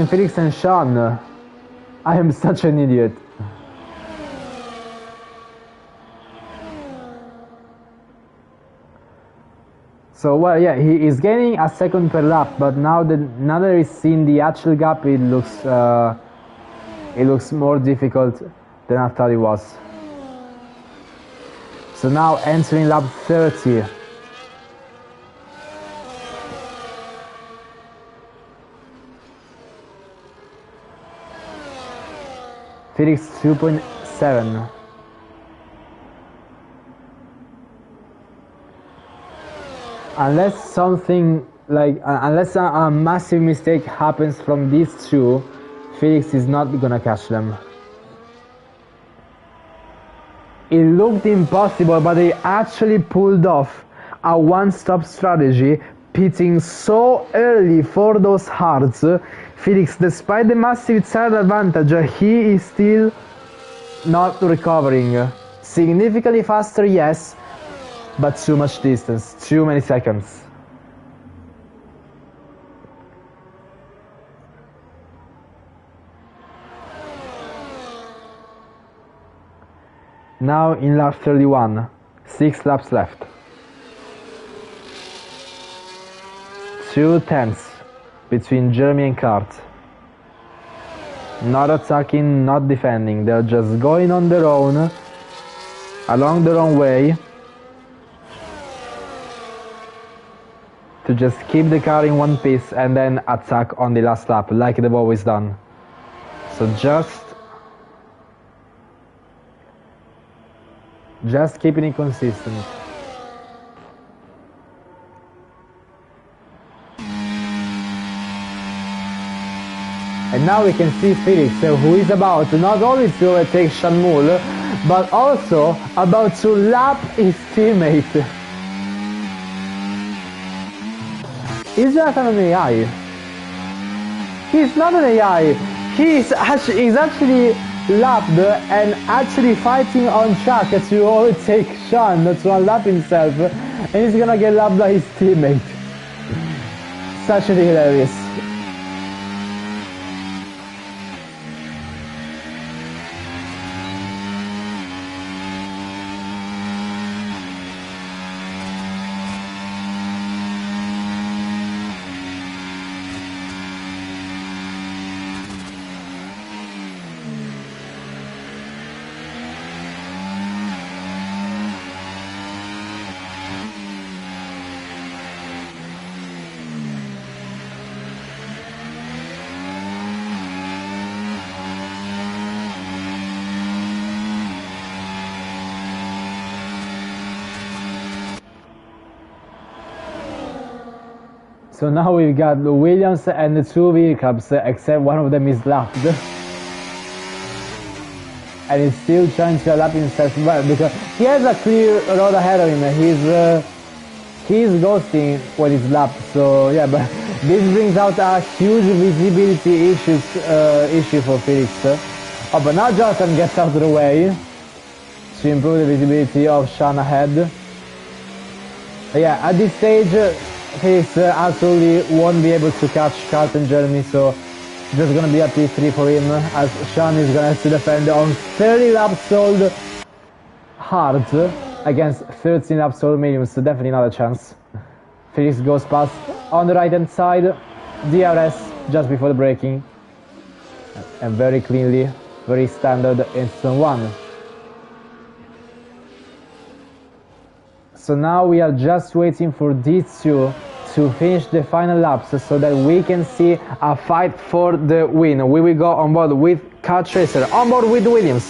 Felix and Sean. I am such an idiot. So well, yeah, he is gaining a second per lap, but now that he's seen the actual gap, it looks more difficult than I thought it was. So now entering lap 30. Felix 2.7. Unless a massive mistake happens from these two, Felix is not gonna catch them. It looked impossible, but they actually pulled off a one-stop strategy, pitting so early for those hards. Felix, despite the massive tire advantage, he is still not recovering. Significantly faster, yes, but too much distance, too many seconds. Now in lap 31, 6 laps left. 2 tenths between Jeremy and Kurt. Not attacking, not defending, they're just going on their own, along their own way, to just keep the car in one piece and then attack on the last lap, like they've always done. So just keeping it consistent. And now we can see Felix, who is about not only to overtake Sean Moore, but also about to lap his teammate. Is Jonathan an AI? He's not an AI. He's actually lapped and actually fighting on track to overtake Sean, to unlap himself, and he's gonna get lapped by his teammate. Such hilarious. So now we've got the Williams and the two vehicles, except one of them is lapped. And he's still trying to lap himself well, because he has a clear road ahead of him. He's ghosting when he's lapped, so yeah, but this brings out a huge visibility issue for Felix. Oh, but now Jonathan gets out of the way to improve the visibility of Sean ahead. But yeah, at this stage, Felix absolutely won't be able to catch Kurt and Jeremy, so just gonna be a P3 for him, as Sean is gonna have to defend on 30 laps sold hard against 13 laps sold mediums, so definitely not a chance. Felix goes past on the right hand side, DRS just before the braking, and very cleanly, very standard in turn 1. So now we are just waiting for these two to finish the final laps so that we can see a fight for the win. We will go on board with Kurt Tracer, on board with Williams.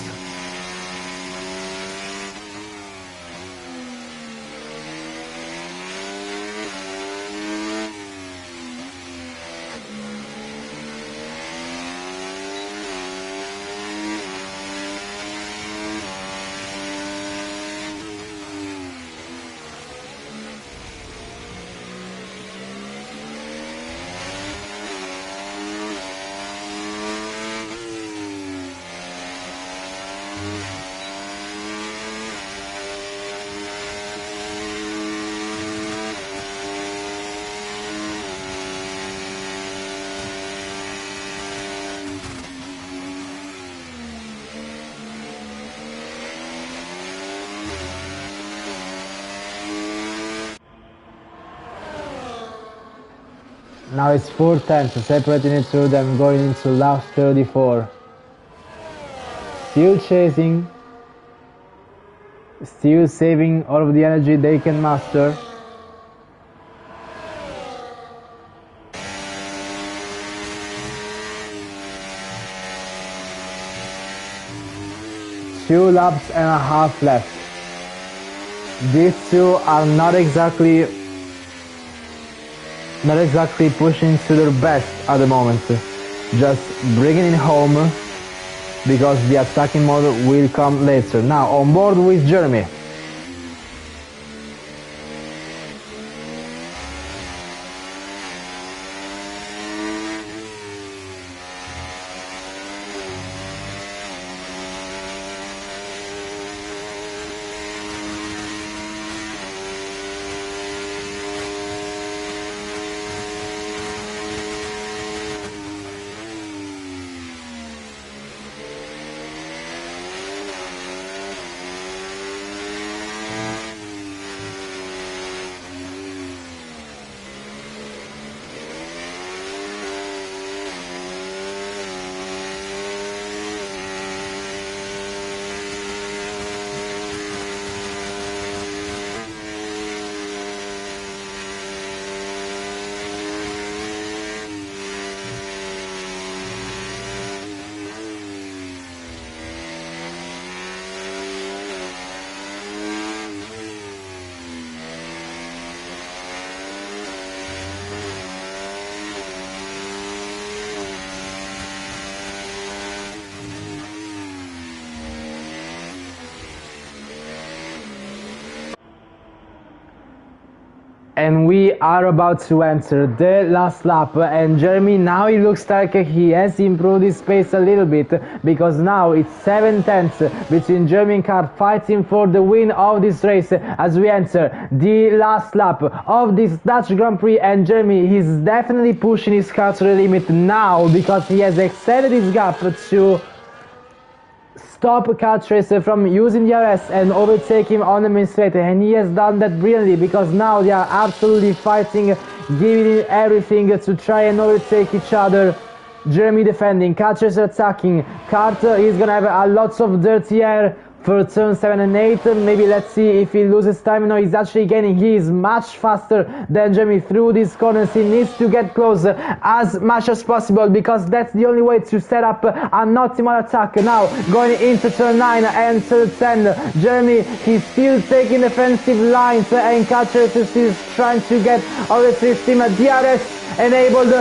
Now it's 4 tenths separating the two of them going into lap 34. Still chasing. Still saving all of the energy they can master. Two laps and a half left. These two are not exactly pushing to their best at the moment. Just bringing it home because the attacking mode will come later. Now on board with Jeremy. And we are about to enter the last lap, and Jeremy, now it looks like he has improved his pace a little bit, because now it's 7 tenths between Jeremy and Car fighting for the win of this race as we enter the last lap of this Dutch Grand Prix. And Jeremy, he's definitely pushing his car to the limit now, because he has extended his gap to stop Kart Racer from using the RS and overtake him on the main straight, and he has done that brilliantly, because now they are absolutely fighting, giving it everything to try and overtake each other. Jeremy defending, Kart Racer attacking. Kart is gonna have a lots of dirty air for turn 7 and 8. Maybe let's see if he loses time. No, he's actually gaining. He is much faster than Jeremy through these corners. He needs to get close as much as possible, because that's the only way to set up an optimal attack. Now going into turn 9 and turn 10, Jeremy, he's still taking defensive lines, and Kart Racer is trying to get over the system. DRS enabled,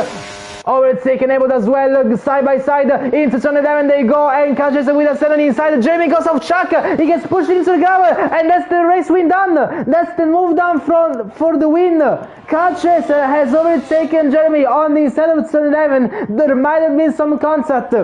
overtake enabled as well, side by side into turn 11 they go, and catches with a 7 inside. Jeremy goes off track, he gets pushed into the gravel, and that's the race win done. That's the move down for the win. Kart Racer has overtaken Jeremy on the inside of turn 11. There might have been some contact.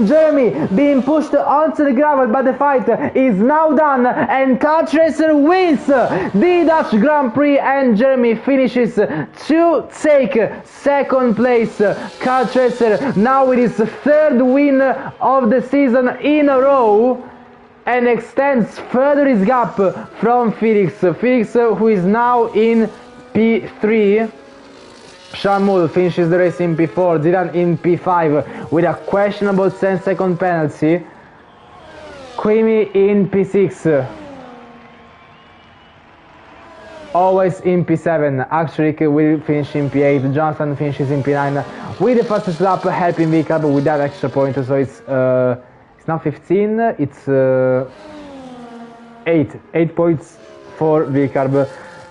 Jeremy being pushed onto the gravel, but the fight is now done, and Kart Racer wins the Dutch Grand Prix, and Jeremy finishes to take second place. Kart Racer now with his third win of the season in a row, and extends further his gap from Felix. Felix, who is now in P3. Shamul finishes the race in P4, Dylan in P5 with a questionable 10-second penalty. Quimi in P6. Always in P7. Actually will finish in P8. Jonathan finishes in P9 with the fastest lap, helping Vika, but with that extra point, so it's not 15, it's 8 points for Vicarb,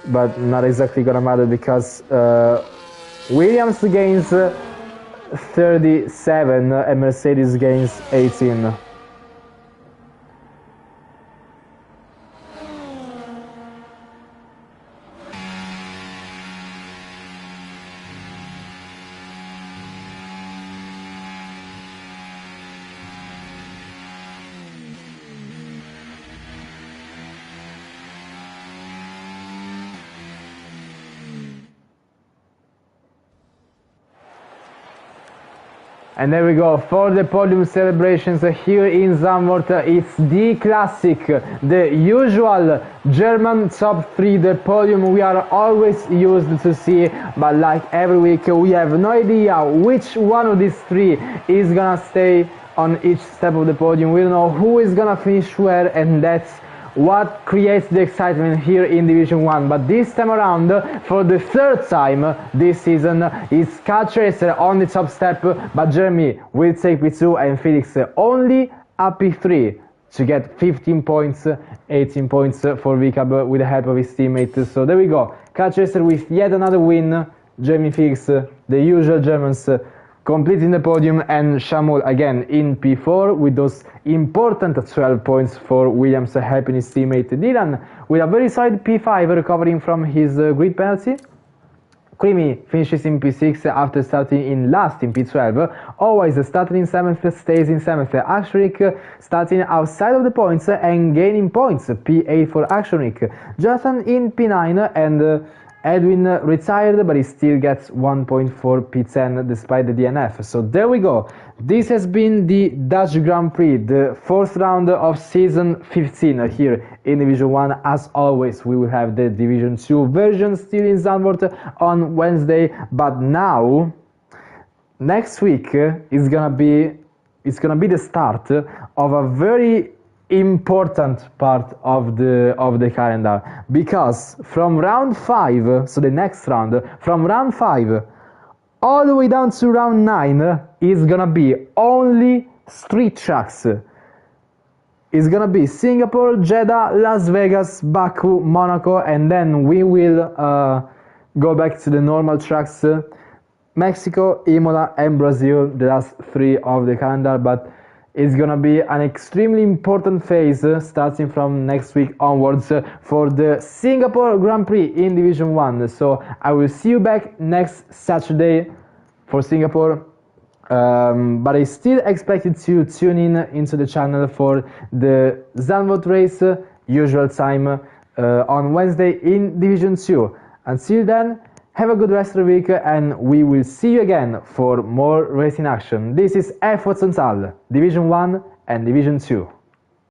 but not exactly gonna matter, because Williams gains 37 and Mercedes gains 18. And there we go, for the podium celebrations here in Zandvoort. It's the classic, the usual German top 3, the podium we are always used to see, but like every week we have no idea which one of these 3 is gonna stay on each step of the podium. We don't know who is gonna finish where, and that's what creates the excitement here in Division 1. But this time around, for the 3rd time this season, is Car Chaser on the top step, but Jeremy will take P2 and Felix only a P3 to get 15 points, 18 points for VCAB with the help of his teammates. So there we go, Car Chaser with yet another win, Jeremy, Felix, the usual Germans, completing the podium, and Shamul again in P4 with those important 12 points for Williams, helping his teammate Dylan with a very solid P5 recovering from his grid penalty. Creamy finishes in P6 after starting in last in P12. Always starting in 7th, stays in 7th. Akshrik starting outside of the points and gaining points. P8 for Akshrik. Jonathan in P9 and Edwin retired, but he still gets 1.4 P10 despite the DNF. So there we go. This has been the Dutch Grand Prix, the 4th round of season 15 here in Division 1. As always, we will have the Division 2 version still in Zandvoort on Wednesday. But now, next week is gonna be the start of a very important part of the calendar, because from round 5, so the next round, from round 5 all the way down to round 9 is gonna be only street tracks. It's gonna be Singapore, Jeddah, Las Vegas, Baku, Monaco, and then we will go back to the normal tracks, Mexico, Imola and Brazil, the last 3 of the calendar. But it's gonna be an extremely important phase starting from next week onwards for the Singapore Grand Prix in Division 1. So I will see you back next Saturday for Singapore, but I still expect you to tune in into the channel for the Zandvoort race, usual time on Wednesday in Division 2. Until then, have a good rest of the week, and we will see you again for more racing action. This is F1 Central, Division 1 and Division 2.